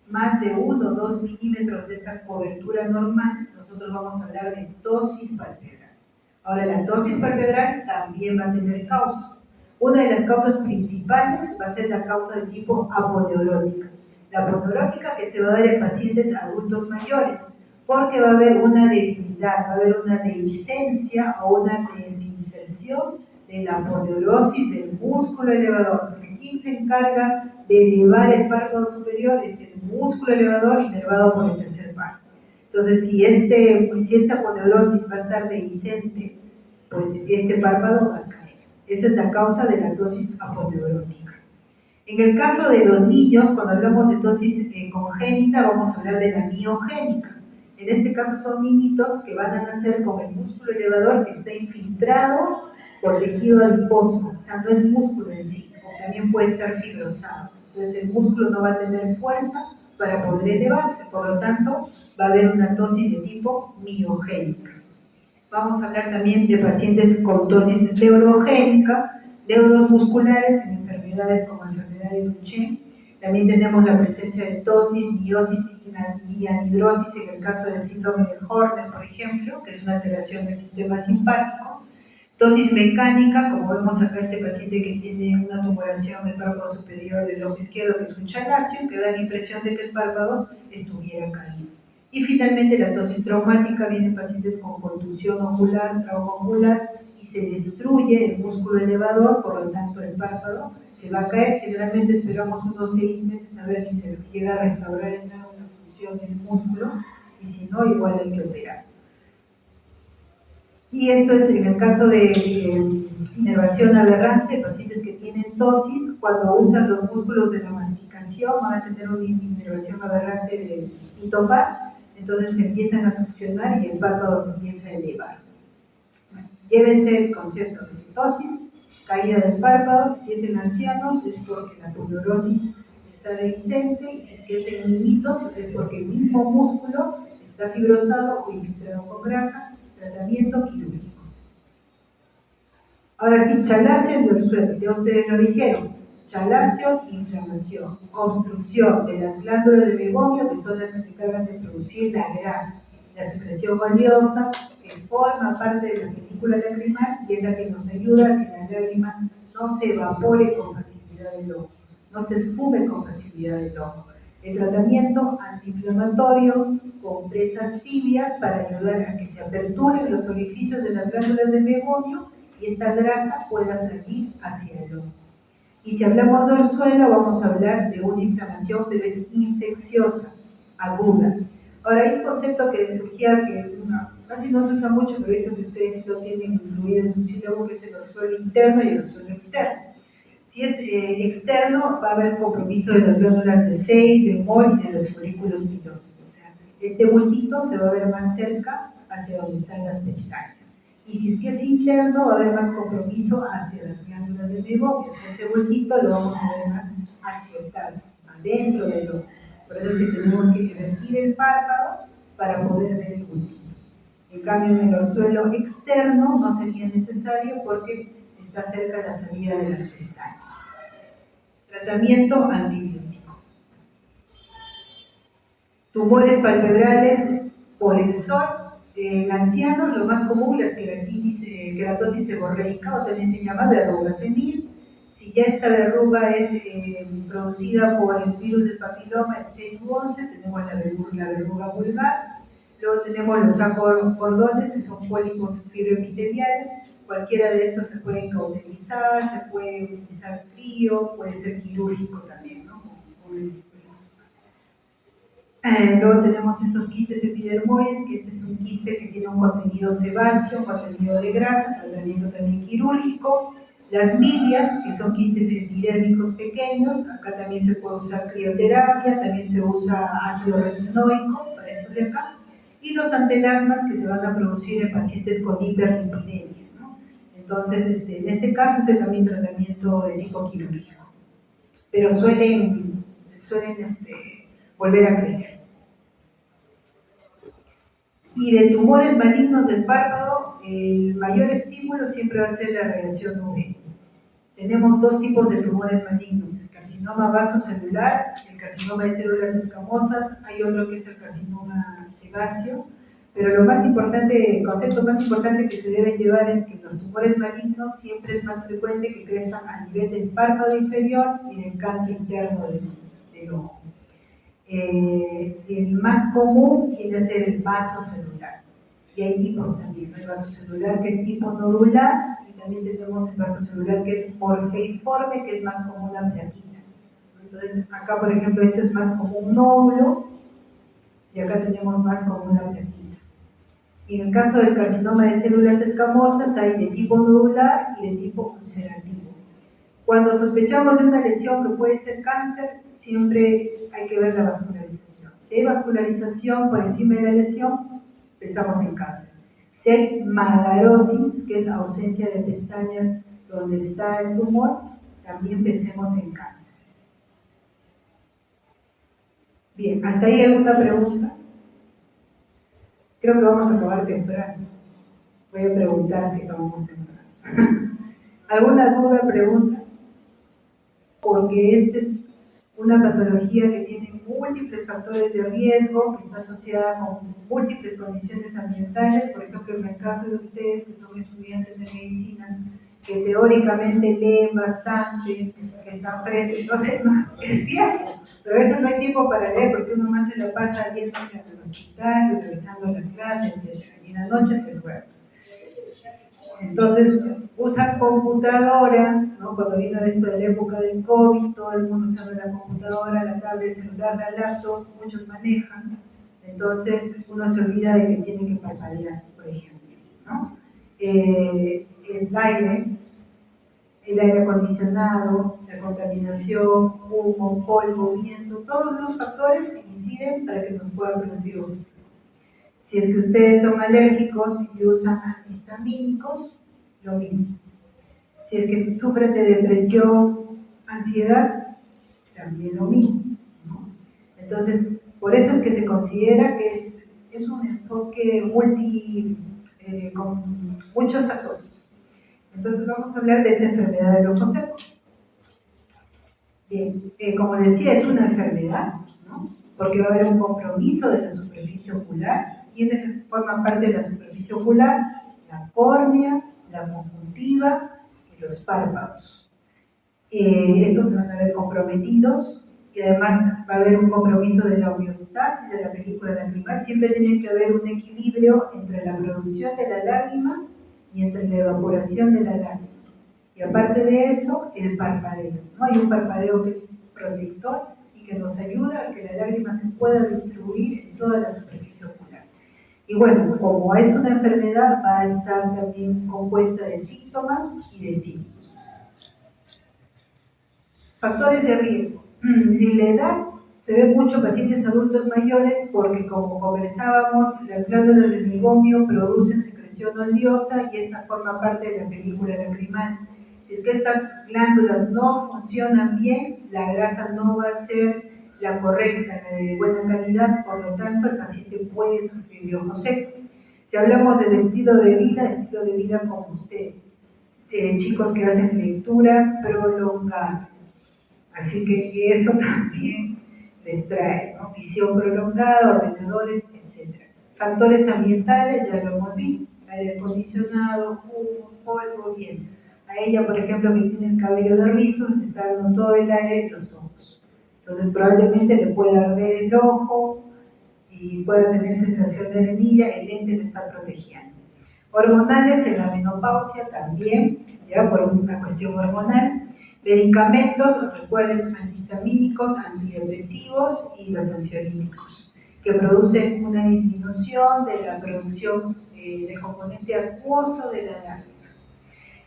más de 1 o 2 milímetros de esta cobertura normal, nosotros vamos a hablar de ptosis palpebral. Ahora, la ptosis palpebral también va a tener causas. Una de las causas principales va a ser la causa de tipo aponeurótica. La aponeurótica que se va a dar en pacientes adultos mayores, porque va a haber una debilidad, va a haber una dehiscencia o una desinserción de la aponeurosis del músculo elevador. Porque quien se encarga de elevar el párpado superior es el músculo elevador inervado por el tercer párpado. Entonces, si esta aponeurosis va a estar dehiscente, pues este párpado va a caer. Esa es la causa de la ptosis aponeurótica. En el caso de los niños, cuando hablamos de ptosis congénita, vamos a hablar de la miogénica. En este caso son niñitos que van a nacer con el músculo elevador que está infiltrado por tejido adiposo, o sea, no es músculo en sí, o también puede estar fibrosado. Entonces el músculo no va a tener fuerza para poder elevarse, por lo tanto va a haber una ptosis de tipo miogénica. Vamos a hablar también de pacientes con ptosis neurogénica, neuromusculares en enfermedades como la enfermedad de Duchenne. También tenemos la presencia de ptosis, miosis y anhidrosis en el caso del síndrome de Horner, por ejemplo, que es una alteración del sistema simpático. Ptosis mecánica, como vemos acá este paciente que tiene una tumoración del párpado superior del ojo izquierdo, que es un chalacio, que da la impresión de que el párpado estuviera caído. Y finalmente la ptosis traumática viene en pacientes con contusión ocular, trauma ocular, y se destruye el músculo elevador, por lo tanto el párpado se va a caer. Generalmente esperamos unos 6 meses a ver si se llega a restaurar la función del músculo, y si no, igual hay que operar. Y esto es en el caso de inervación aberrante, pacientes que tienen ptosis, cuando usan los músculos de la masticación van a tener una inervación aberrante de itopar, entonces se empiezan a succionar y el párpado se empieza a elevar. Bueno, llévense el concepto de ptosis, caída del párpado. Si es en ancianos es porque la aponeurosis está dehiscente, y si es que es en niñitos es porque el mismo músculo está fibrosado o infiltrado con grasa. Tratamiento quirúrgico. Ahora sí, chalacio y orzuelo, ya ustedes lo dijeron. Chalacio, inflamación, obstrucción de las glándulas de meiomio, que son las que se encargan de producir la grasa, la secreción oleosa, que forma parte de la película lacrimal y es la que nos ayuda a que la lágrima no se evapore con facilidad del ojo, no se esfume con facilidad del ojo. El tratamiento antiinflamatorio, compresas tibias para ayudar a que se aperturen los orificios de las glándulas de meiomio y esta grasa pueda salir hacia el ojo. Y si hablamos de orzuelo, vamos a hablar de una inflamación, pero es infecciosa, aguda. Ahora hay un concepto que surgía que casi no se usa mucho, pero eso que ustedes sí lo tienen incluido en su sílabo, que es el orzuelo interno y el orzuelo externo. Si es externo, va a haber compromiso de las glándulas de Seyss, de Moll y de los folículos pilosos. O sea, este bultito se va a ver más cerca hacia donde están las pestañas. Y si es que es interno, va a haber más compromiso hacia las glándulas del meiomio. O sea, ese bultito lo vamos a ver más hacia el tarso, adentro del ojo. Por eso es que tenemos que invertir el párpado para poder ver el bultito. En cambio, en el orzuelo externo no sería necesario porque está cerca de la salida de las pestañas. Tratamiento antibiótico. Tumores palpebrales por el sol. En ancianos, lo más común, la queratosis seborreica, o también se llama verruga senil. Si ya esta verruga es producida por el virus del papiloma, el 6U11, tenemos la verruga vulgar. Luego tenemos los sacocordones, que son pólipos fibroepiteliales. Cualquiera de estos se pueden cauterizar, se puede utilizar frío, puede ser quirúrgico también, ¿no? Luego tenemos estos quistes epidermoides, que este es un quiste que tiene un contenido sebáceo, un contenido de grasa, tratamiento también quirúrgico. Las milias, que son quistes epidérmicos pequeños, acá también se puede usar crioterapia, también se usa ácido retinoico para estos de acá, y los antelasmas que se van a producir en pacientes con hiperlipidemia, ¿no? Entonces, en este caso, también tratamiento de tipo quirúrgico, pero suelen volver a crecer. Y de tumores malignos del párpado, el mayor estímulo siempre va a ser la radiación UV. Tenemos dos tipos de tumores malignos, el carcinoma vasocelular, el carcinoma de células escamosas, hay otro que es el carcinoma sebáceo, pero lo más importante, el concepto más importante que se debe llevar es que en los tumores malignos siempre es más frecuente que crezcan a nivel del párpado inferior y del canto interno del ojo. El más común tiende a ser el vasocelular, y hay tipos también, ¿no? El vasocelular que es tipo nodular, y también tenemos el vasocelular que es morfeiforme, que es más como una plaquita. Entonces, acá por ejemplo, este es más como un nódulo, y acá tenemos más como una plaquita. Y en el caso del carcinoma de células escamosas, hay de tipo nodular y de tipo ulcerativo. Cuando sospechamos de una lesión que puede ser cáncer, siempre hay que ver la vascularización. Si hay vascularización por encima de la lesión, pensamos en cáncer. Si hay magarosis, que es ausencia de pestañas donde está el tumor, también pensemos en cáncer. Bien, ¿hasta ahí alguna pregunta? Creo que vamos a acabar temprano. Voy a preguntar si acabamos temprano. ¿Alguna duda, pregunta? Porque esta es una patología que tiene múltiples factores de riesgo, que está asociada con múltiples condiciones ambientales. Por ejemplo, en el caso de ustedes, que son estudiantes de medicina, que teóricamente leen bastante, que están frente, no sé, no, es cierto, pero a veces no hay tiempo para leer porque uno más se la pasa 10 horas en el hospital, revisando la clase, etc. Y en la noche se duerme. Entonces, usan computadora, ¿no? Cuando vino esto de la época del COVID, todo el mundo usando la computadora, la tablet, el celular, la laptop, muchos manejan. Entonces, uno se olvida de que tiene que parpadear, por ejemplo, ¿no? El aire acondicionado, la contaminación, humo, polvo, viento, todos los factores inciden para que nos puedan producir un estrés. Si es que ustedes son alérgicos y usan antihistamínicos, lo mismo. Si es que sufren de depresión, ansiedad, también lo mismo, ¿no? Entonces, por eso es que se considera que es un enfoque con muchos actores. Entonces vamos a hablar de esa enfermedad del ojo seco. Bien, como decía, es una enfermedad, ¿no? Porque va a haber un compromiso de la superficie ocular. ¿Quiénes forman parte de la superficie ocular? La córnea, la conjuntiva y los párpados. Estos se van a ver comprometidos y además va a haber un compromiso de la homeostasis de la película lacrimal. Siempre tiene que haber un equilibrio entre la producción de la lágrima y entre la evaporación de la lágrima. Y aparte de eso, el parpadeo, ¿no? Hay un parpadeo que es protector y que nos ayuda a que la lágrima se pueda distribuir en toda la superficie ocular. Y bueno, como es una enfermedad, va a estar también compuesta de síntomas y de signos. Factores de riesgo. En la edad se ve mucho en pacientes adultos mayores porque, como conversábamos, las glándulas del meiomio producen secreción oleosa y esta forma parte de la película lacrimal. Si es que estas glándulas no funcionan bien, la grasa no va a ser la correcta, la de buena calidad, por lo tanto el paciente puede sufrir de ojo seco. Si hablamos del estilo de vida como ustedes, chicos que hacen lectura prolongada, así que eso también les trae, ¿no? Visión prolongada, ordenadores, etc. Factores ambientales, ya lo hemos visto, aire acondicionado, humo, polvo, viento. A ella, por ejemplo, que tiene el cabello de rizos, le está dando todo el aire en los ojos. Entonces probablemente le pueda arder el ojo y pueda tener sensación de arenilla, el lente le está protegiendo. Hormonales en la menopausia también, ya por una cuestión hormonal. Medicamentos, recuerden, antihistamínicos, antidepresivos y los ansiolíticos, que producen una disminución de la producción del componente acuoso de la lágrima.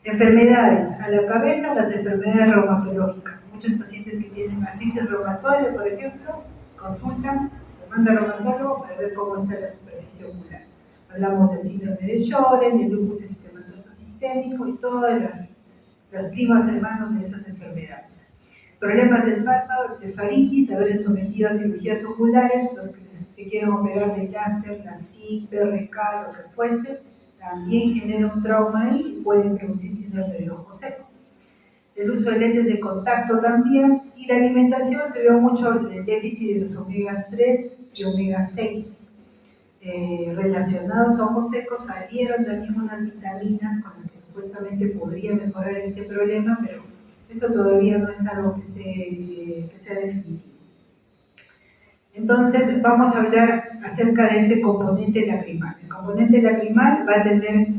Enfermedades a la cabeza, las enfermedades reumatológicas. Muchos pacientes que tienen artritis reumatoide, por ejemplo, consultan, manda al reumatólogo para ver cómo está la superficie ocular. Hablamos del síndrome de Sjögren, del lupus eritematoso sistémico y todas las primas hermanos de esas enfermedades. Problemas del párpado, blefaritis, haber sometido a cirugías oculares, los que se quieren operar de láser, la SIC, PRK, lo que fuese, también genera un trauma ahí y pueden producir síndrome del ojo seco. El uso de lentes de contacto también, y la alimentación se vio mucho el déficit de los omegas 3 y omega 6. Relacionados a ojos secos salieron también unas vitaminas con las que supuestamente podría mejorar este problema, pero eso todavía no es algo que sea definitivo. Entonces vamos a hablar acerca de este componente lacrimal. El componente lacrimal va a tener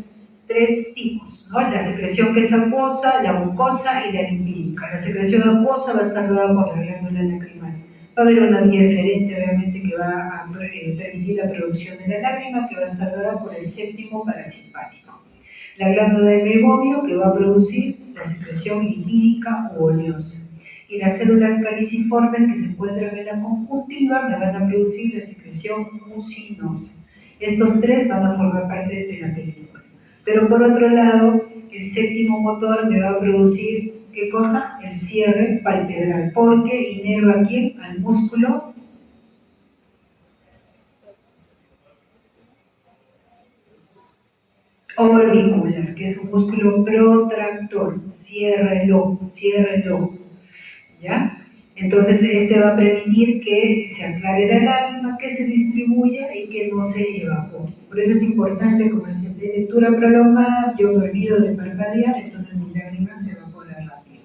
tres tipos, ¿no? La secreción que es acuosa, la mucosa y la lipídica. La secreción acuosa va a estar dada por la glándula lacrimal. Va a haber una vía eferente obviamente que va a permitir la producción de la lágrima, que va a estar dada por el séptimo parasimpático. La glándula de Meibomius, que va a producir la secreción lipídica u oleosa. Y las células caliciformes que se encuentran en la conjuntiva me van a producir la secreción mucinosa. Estos tres van a formar parte de la película. Pero por otro lado, el séptimo motor me va a producir, ¿qué cosa? El cierre palpebral, porque inerva ¿a quién? Al músculo orbicular, que es un músculo protractor, cierra el ojo, ¿ya? Entonces este va a permitir que se aclare la lágrima, que se distribuya y que no se evapore. Por eso es importante, como decía, si hay lectura prolongada, yo me olvido de parpadear, entonces mi lágrima se evapora rápido.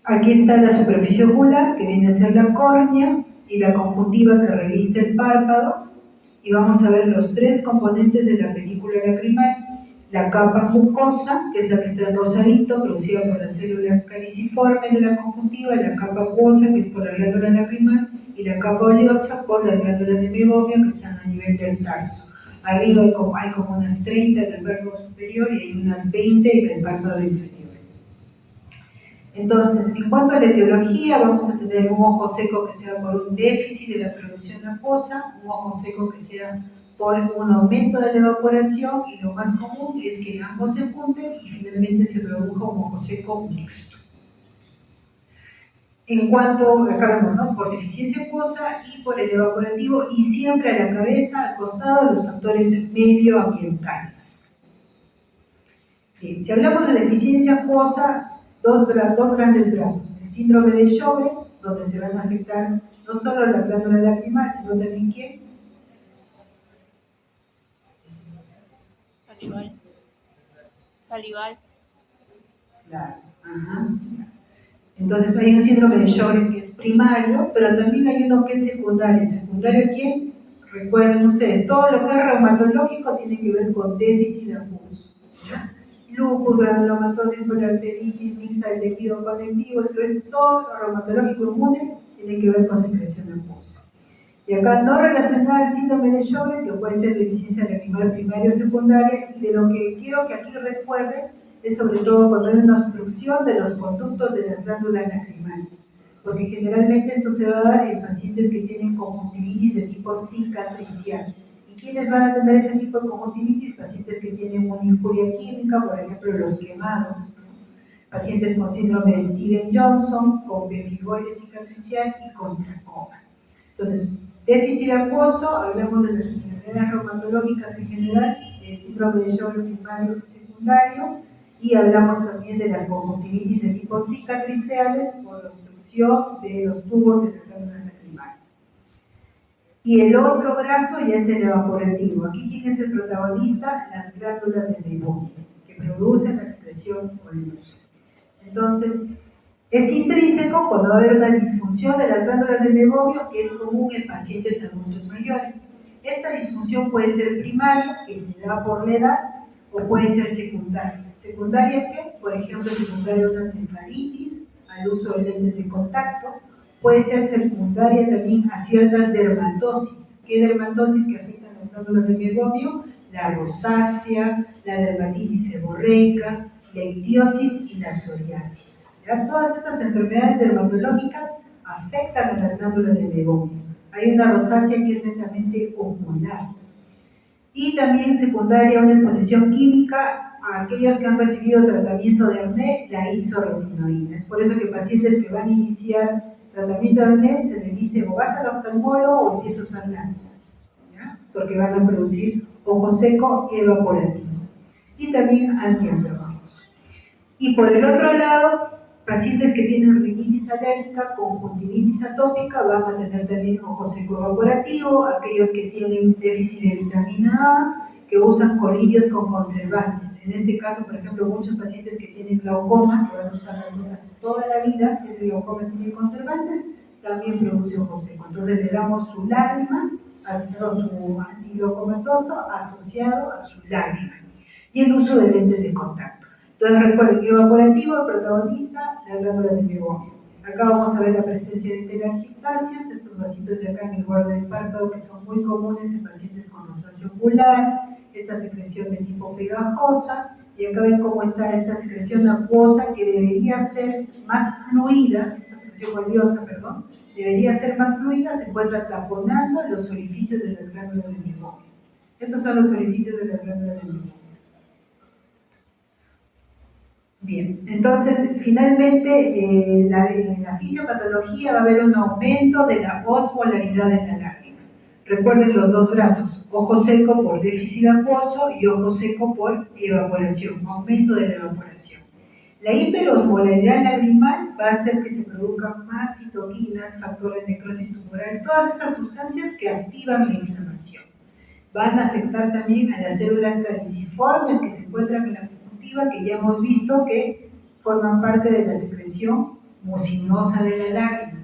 Aquí está la superficie ocular, que viene a ser la córnea, y la conjuntiva que reviste el párpado, y vamos a ver los tres componentes de la película lacrimal. La capa mucosa, que es la que está en rosadito, producida por las células caliciformes de la conjuntiva, la capa acuosa, que es por la glándula lacrimal, y la capa oleosa por las glándulas de Meibomius, que están a nivel del tarso. Arriba hay como unas 30 en el párpado superior y hay unas 20 en el párpado inferior. Entonces, en cuanto a la etiología, vamos a tener un ojo seco que sea por un déficit de la producción acuosa, un ojo seco que sea por un aumento de la evaporación, y lo más común es que ambos se junten y finalmente se produzca un ojo seco mixto. En cuanto, acá vemos, ¿no? Por deficiencia acuosa y por el evaporativo, y siempre a la cabeza, al costado, los factores medioambientales. Bien, si hablamos de deficiencia acuosa, dos grandes brazos: el síndrome de Sjögren, donde se van a afectar no solo la glándula lacrimal, sino también ¿quién? Salival. Claro, ajá. Entonces hay un síndrome de Sjögren que es primario, pero también hay uno que es secundario. ¿Secundario quién? Recuerden ustedes, todo lo que es reumatológico tiene que ver con déficit acuoso, ¿ya? Lupus, granulomatosis, poliarteritis mixta del tejido conectivo, todo lo reumatológico inmune tiene que ver con secreción acuosa. Y acá no relacionada al síndrome de Sjögren, que puede ser deficiencia lacrimal primaria o secundaria, y de lo que quiero que aquí recuerden es sobre todo cuando hay una obstrucción de los conductos de las glándulas lacrimales, porque generalmente esto se va a dar en pacientes que tienen conjuntivitis de tipo cicatricial. ¿Y quiénes van a tener ese tipo de conjuntivitis? Pacientes que tienen una injuria química, por ejemplo los quemados, ¿no? Pacientes con síndrome de Stevens-Johnson, con pemphigoide cicatricial y con tracoma. Entonces, déficit acuoso, hablamos de las enfermedades reumatológicas en general, el síndrome de Sjögren primario y secundario, y hablamos también de las conjuntivitis de tipo cicatriciales por obstrucción de los tubos de las glándulas lacrimales. Y el otro brazo ya es el evaporativo. Aquí, ¿quién es el protagonista? Las glándulas de Meibomius, que producen la secreción oleosa. Entonces, es intrínseco cuando va a haber una disfunción de las glándulas de Meibomius, que es común en pacientes adultos mayores. Esta disfunción puede ser primaria, que se da por la edad, o puede ser secundaria. ¿Secundaria qué? Por ejemplo, secundaria a una nefaritis, al uso de lentes de contacto. Puede ser secundaria también a ciertas dermatosis. ¿Qué dermatosis que afectan las glándulas de Meibomius? la rosácea, la dermatitis seborreica, la ictiosis y la psoriasis. ¿Ya? Todas estas enfermedades dermatológicas afectan a las glándulas del meiomio. Hay una rosácea que es netamente ocular. Y también secundaria una exposición química a aquellos que han recibido tratamiento de acné, la isorretinoína. Es por eso que pacientes que van a iniciar tratamiento de acné se les dice o vas al oftalmólogo o empieza a usar láminas, ¿ya? Porque van a producir ojo seco evaporativo. Y también antiandrógenos. Y por el otro lado, pacientes que tienen rinitis alérgica, conjuntivitis atópica, van a tener también ojo seco evaporativo, aquellos que tienen déficit de vitamina A, que usan colidios con conservantes. En este caso, por ejemplo, muchos pacientes que tienen glaucoma, que van a usar láminas toda la vida, si ese glaucoma tiene conservantes, también produce ojo seco. Entonces le damos su lágrima, su antiglaucomatoso asociado a su lágrima. Y el uso de lentes de contacto. Entonces recuerden, evaporativo, protagonista, las glándulas del meiomio. Acá vamos a ver la presencia de telangiectasias, estos vasitos de acá en el borde del párpado que son muy comunes en pacientes con rosácea ocular, esta secreción de tipo pegajosa, y acá ven cómo está esta secreción acuosa que debería ser más fluida, esta secreción oleosa, perdón, debería ser más fluida, se encuentra taponando los orificios de las glándulas del meiomio. Estos son los orificios de las glándulas del meiomio. Bien, entonces finalmente en la fisiopatología va a haber un aumento de la osmolaridad en la lágrima. Recuerden los dos brazos, ojo seco por déficit acuoso y ojo seco por evaporación, aumento de la evaporación. La hiperosmolaridad lagrimal va a hacer que se produzcan más citoquinas, factor de necrosis tumoral, todas esas sustancias que activan la inflamación. Van a afectar también a las células caliciformes que se encuentran en la conjuntiva, que ya hemos visto que forman parte de la secreción mucinosa de la lágrima.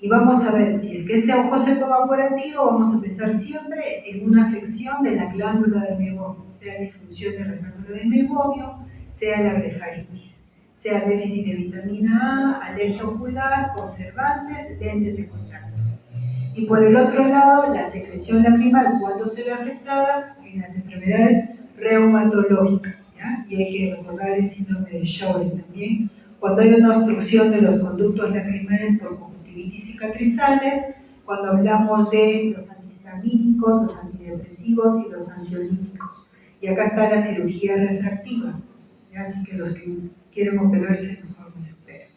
Y vamos a ver, si es que ese ojo seco evaporativo, vamos a pensar siempre en una afección de la glándula del meiomio, sea disfunción de la glándula del meiomio, sea la blefaritis, sea déficit de vitamina A, alergia ocular, conservantes, lentes de contacto. Y por el otro lado, la secreción lacrimal, cuando se ve afectada en las enfermedades reumatológicas, ¿ya? Y hay que recordar el síndrome de Sjögren también, cuando hay una obstrucción de los conductos lacrimales por conjuntivitis cicatrizales, cuando hablamos de los antihistamínicos, los antidepresivos y los ansiolíticos. Y acá está la cirugía refractiva, ¿ya? Así que los que quieren operarse, mejor no se operen.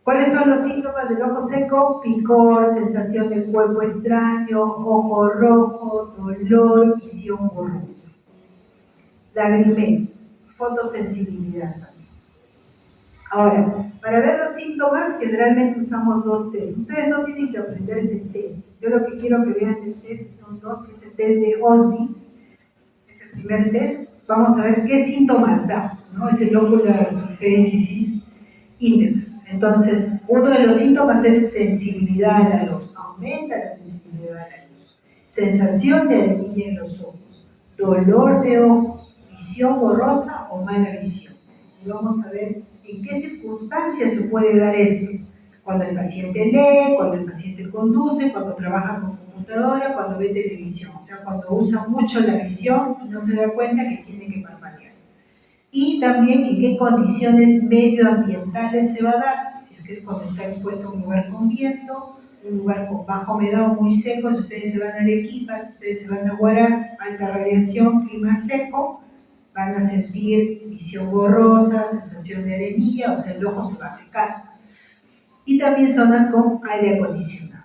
¿Cuáles son los síntomas del ojo seco? Picor, sensación de cuerpo extraño, ojo rojo, dolor, visión borrosa. Lagrimen, fotosensibilidad también. Ahora, para ver los síntomas, generalmente usamos dos test. Ustedes no tienen que aprenderse el test. Yo lo que quiero que vean del test son dos, que es el test de OSDI, es el primer test. Vamos a ver qué síntomas da, ¿no? Es el Ocular Surface Disease Index. Entonces, uno de los síntomas es sensibilidad a la luz, aumenta la sensibilidad a la luz, sensación de arenilla en los ojos, dolor de ojos, visión borrosa o mala visión. Y vamos a ver en qué circunstancias se puede dar esto. Cuando el paciente lee, cuando el paciente conduce, cuando trabaja con computadora, cuando ve televisión, o sea, cuando usa mucho la visión y no se da cuenta que tiene que parpadear. Y también en qué condiciones medioambientales se va a dar, si es que es cuando está expuesto a un lugar con viento, un lugar con baja humedad o muy seco, si ustedes se van a Arequipa, si ustedes se van a Huaraz, alta radiación, clima seco, van a sentir visión borrosa, sensación de arenilla, o sea, el ojo se va a secar. Y también zonas con aire acondicionado,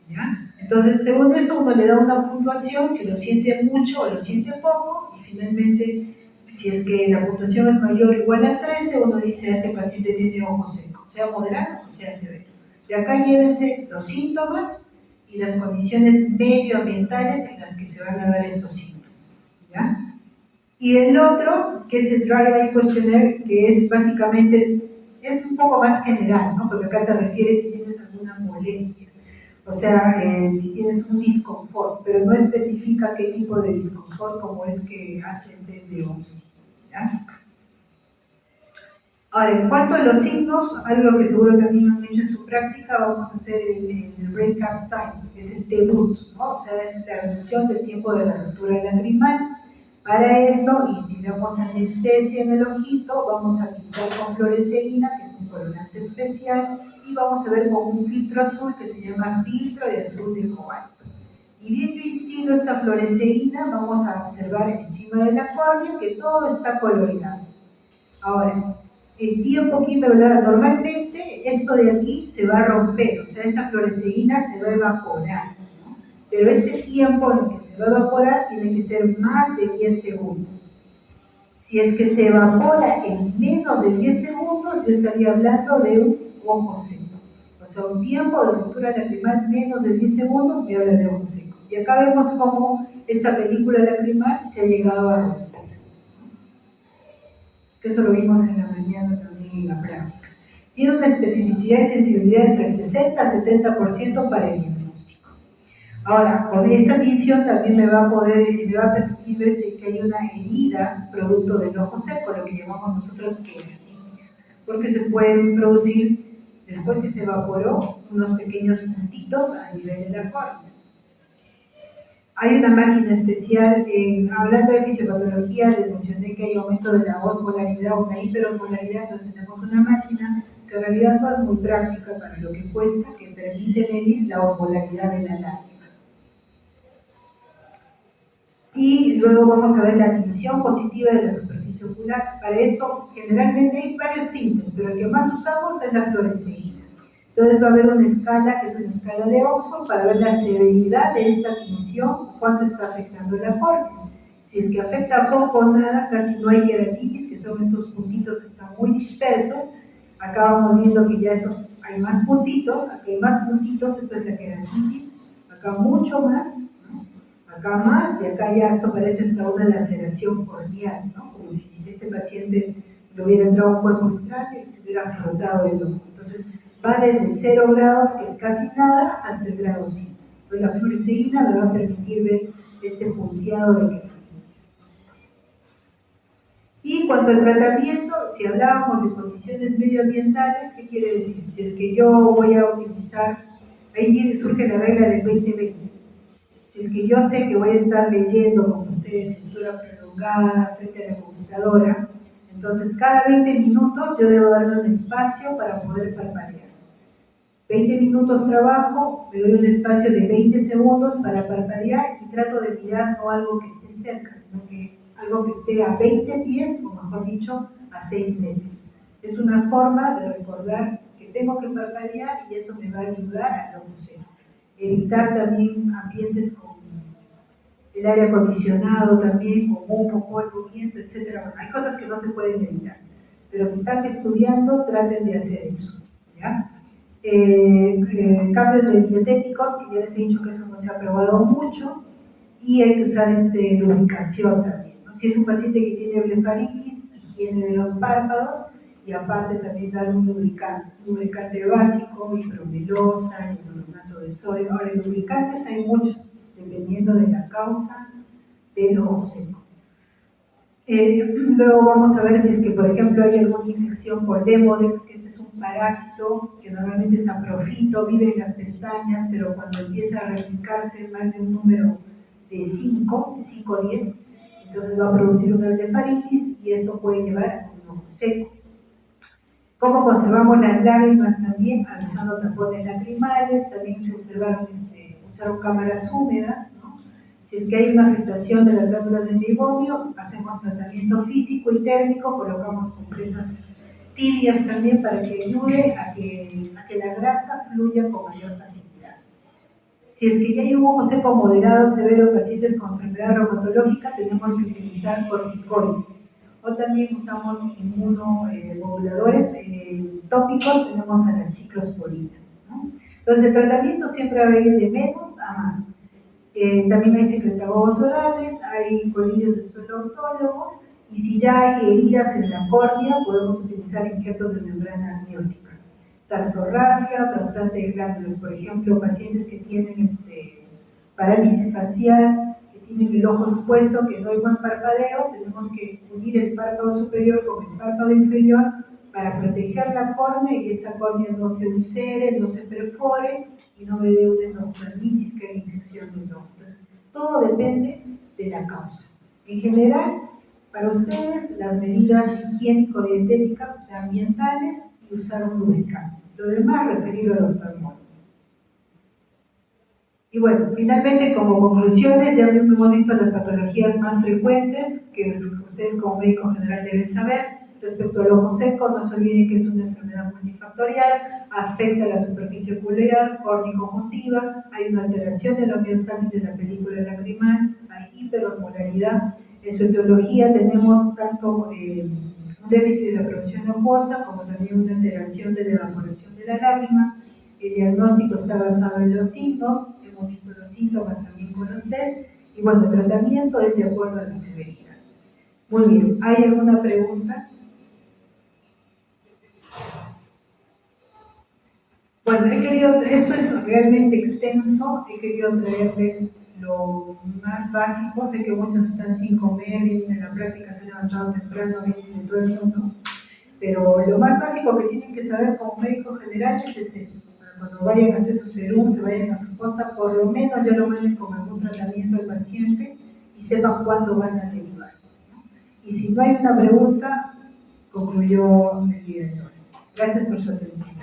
¿ya? Entonces, según eso, uno le da una puntuación, si lo siente mucho o lo siente poco, y finalmente, si es que la puntuación es mayor o igual a 13, uno dice, este paciente tiene ojo seco, sea moderado o sea severo. De acá llévense los síntomas y las condiciones medioambientales en las que se van a dar estos síntomas, ¿ya? Y el otro, que es el Dry Eye Questionnaire, que es básicamente, es un poco más general, ¿no? Porque acá te refieres si tienes alguna molestia, o sea, si tienes un disconfort, pero no especifica qué tipo de disconfort, como es que hacen desde OSI, ¿ya? Ahora, en cuanto a los signos, algo que seguro también han hecho en su práctica, vamos a hacer el break-up time, que es el T-BUT, ¿no? O sea, es la reducción del tiempo de la ruptura lagrimal. Para eso, instilamos anestesia en el ojito, vamos a pintar con fluoresceína, que es un colorante especial, y vamos a ver con un filtro azul que se llama filtro de azul de cobalto. Y bien yo instilo esta fluoresceína, vamos a observar encima de la córnea que todo está coloreado. Ahora, el tiempo que normalmente esto de aquí se va a romper, o sea, esta fluoresceína se va a evaporar, ¿no? Pero este tiempo en el que se va a evaporar tiene que ser más de 10 segundos. Si es que se evapora en menos de 10 segundos, yo estaría hablando de un ojo seco. O sea, un tiempo de ruptura lacrimal menos de 10 segundos me habla de ojo seco. Y acá vemos cómo esta película lacrimal se ha llegado a romper. Que eso lo vimos en la mañana también en la práctica. Tiene una especificidad y sensibilidad entre el 60 a 70% para el diagnóstico. Ahora, con esta tinción también me va a permitir ver si hay una herida producto del ojo seco, lo que llamamos nosotros queratitis, porque se pueden producir, después que se evaporó, unos pequeños puntitos a nivel de la córnea. Hay una máquina especial, hablando de fisiopatología, les mencioné que hay aumento de la osmolaridad, una hiperosmolaridad, entonces tenemos una máquina que en realidad no es muy práctica para lo que cuesta, que permite medir la osmolaridad de la lágrima. Y luego vamos a ver la tinción positiva de la superficie ocular. Para esto, generalmente hay varios tintes, pero el que más usamos es la fluoresceína. Entonces va a haber una escala, que es una escala de Oxford, para ver la severidad de esta tinción, cuánto está afectando la córnea. Si es que afecta poco o nada, casi no hay queratitis, que son estos puntitos que están muy dispersos. Acá vamos viendo que ya hay más puntitos, aquí hay más puntitos, esto es la queratitis, acá mucho más, ¿no? Acá más, y acá ya esto parece hasta una laceración corneal, ¿no? Como si este paciente le hubiera entrado un cuerpo extraño y se hubiera frotado el ojo. Entonces, va desde 0 grados, que es casi nada, hasta el grado 5. Entonces, la fluoresceína me va a permitir ver este punteado de queratitis. Y cuanto al tratamiento, si hablábamos de condiciones medioambientales, ¿qué quiere decir? Si es que yo voy a utilizar, ahí surge la regla del 20-20. Si es que yo sé que voy a estar leyendo con ustedes lectura prolongada frente a la computadora, entonces cada 20 minutos yo debo darme un espacio para poder parpadear. 20 minutos trabajo, me doy un espacio de 20 segundos para parpadear y trato de mirar no algo que esté cerca, sino que algo que esté a 20 pies, o mejor dicho, a 6 metros. Es una forma de recordar que tengo que parpadear y eso me va a ayudar a lo que sea. Evitar también ambientes con el aire acondicionado también, con humo, polvo, viento, etc. Bueno, hay cosas que no se pueden evitar, pero si están estudiando, traten de hacer eso, ¿ya? Cambios de dietéticos, que ya les he dicho que eso no se ha probado mucho, y hay que usar lubricación también, ¿no? Si es un paciente que tiene blefaritis, higiene de los párpados, y aparte también dar un lubricante básico, hidromelosa, hidronato de sodio. Ahora, lubricantes hay muchos, dependiendo de la causa del ojo seco. Luego vamos a ver si es que, por ejemplo, hay alguna infección por Demodex, que este es un parásito que normalmente es aprofito, vive en las pestañas, pero cuando empieza a replicarse más de un número de 5 o 10, entonces va a producir una blefaritis y esto puede llevar a un ojo seco. ¿Cómo conservamos las lágrimas también? Usando tapones lacrimales, también se usaron cámaras húmedas, ¿no? Si es que hay una afectación de las glándulas del meiomio, hacemos tratamiento físico y térmico, colocamos compresas tibias también para que ayude a que la grasa fluya con mayor facilidad. Si es que ya hay un ojo seco moderado severo en pacientes con enfermedad reumatológica, tenemos que utilizar corticoides. O también usamos inmunomoduladores tópicos, tenemos a la ciclosporina, ¿no? Entonces el tratamiento siempre va a ir de menos a más. También hay secretagogos orales, hay colirios de suelo autólogo, y si ya hay heridas en la córnea, podemos utilizar injertos de membrana amniótica. Tarsorrafia, trasplante de glándulas, por ejemplo, pacientes que tienen parálisis facial, que tienen el ojo expuesto, que no hay buen parpadeo, tenemos que unir el párpado superior con el párpado inferior para proteger la córnea y esta córnea no se ulcere, no se perfore y no me dé una endoftalmitis, que es la infección del ojo. Entonces, todo depende de la causa. En general, para ustedes, las medidas higiénico-dietéticas, o sea, ambientales, y usar un lubricante. Lo demás referido al oftalmólogo. Y bueno, finalmente, como conclusiones, ya hemos visto las patologías más frecuentes que ustedes como médico general deben saber. Respecto al ojo seco, no se olviden que es una enfermedad multifactorial, afecta la superficie ocular, córneo-conjuntiva, hay una alteración de la homeostasis de la película lacrimal, hay hiperosmolaridad. En su etiología tenemos tanto un déficit de la producción acuosa como también una alteración de la evaporación de la lágrima. El diagnóstico está basado en los signos, hemos visto los síntomas también con los test, y bueno, el tratamiento es de acuerdo a la severidad. Muy bien, ¿hay alguna pregunta? Bueno, esto es realmente extenso, he querido traerles lo más básico. Sé que muchos están sin comer, vienen en la práctica, se han levantado temprano, vienen de todo el mundo, pero lo más básico que tienen que saber como médico general es eso. Cuando vayan a hacer su serum, se vayan a su posta, por lo menos ya lo manden con algún tratamiento al paciente y sepan cuándo van a derivar, ¿no? Y si no hay una pregunta, concluyó el día de hoy. Gracias por su atención.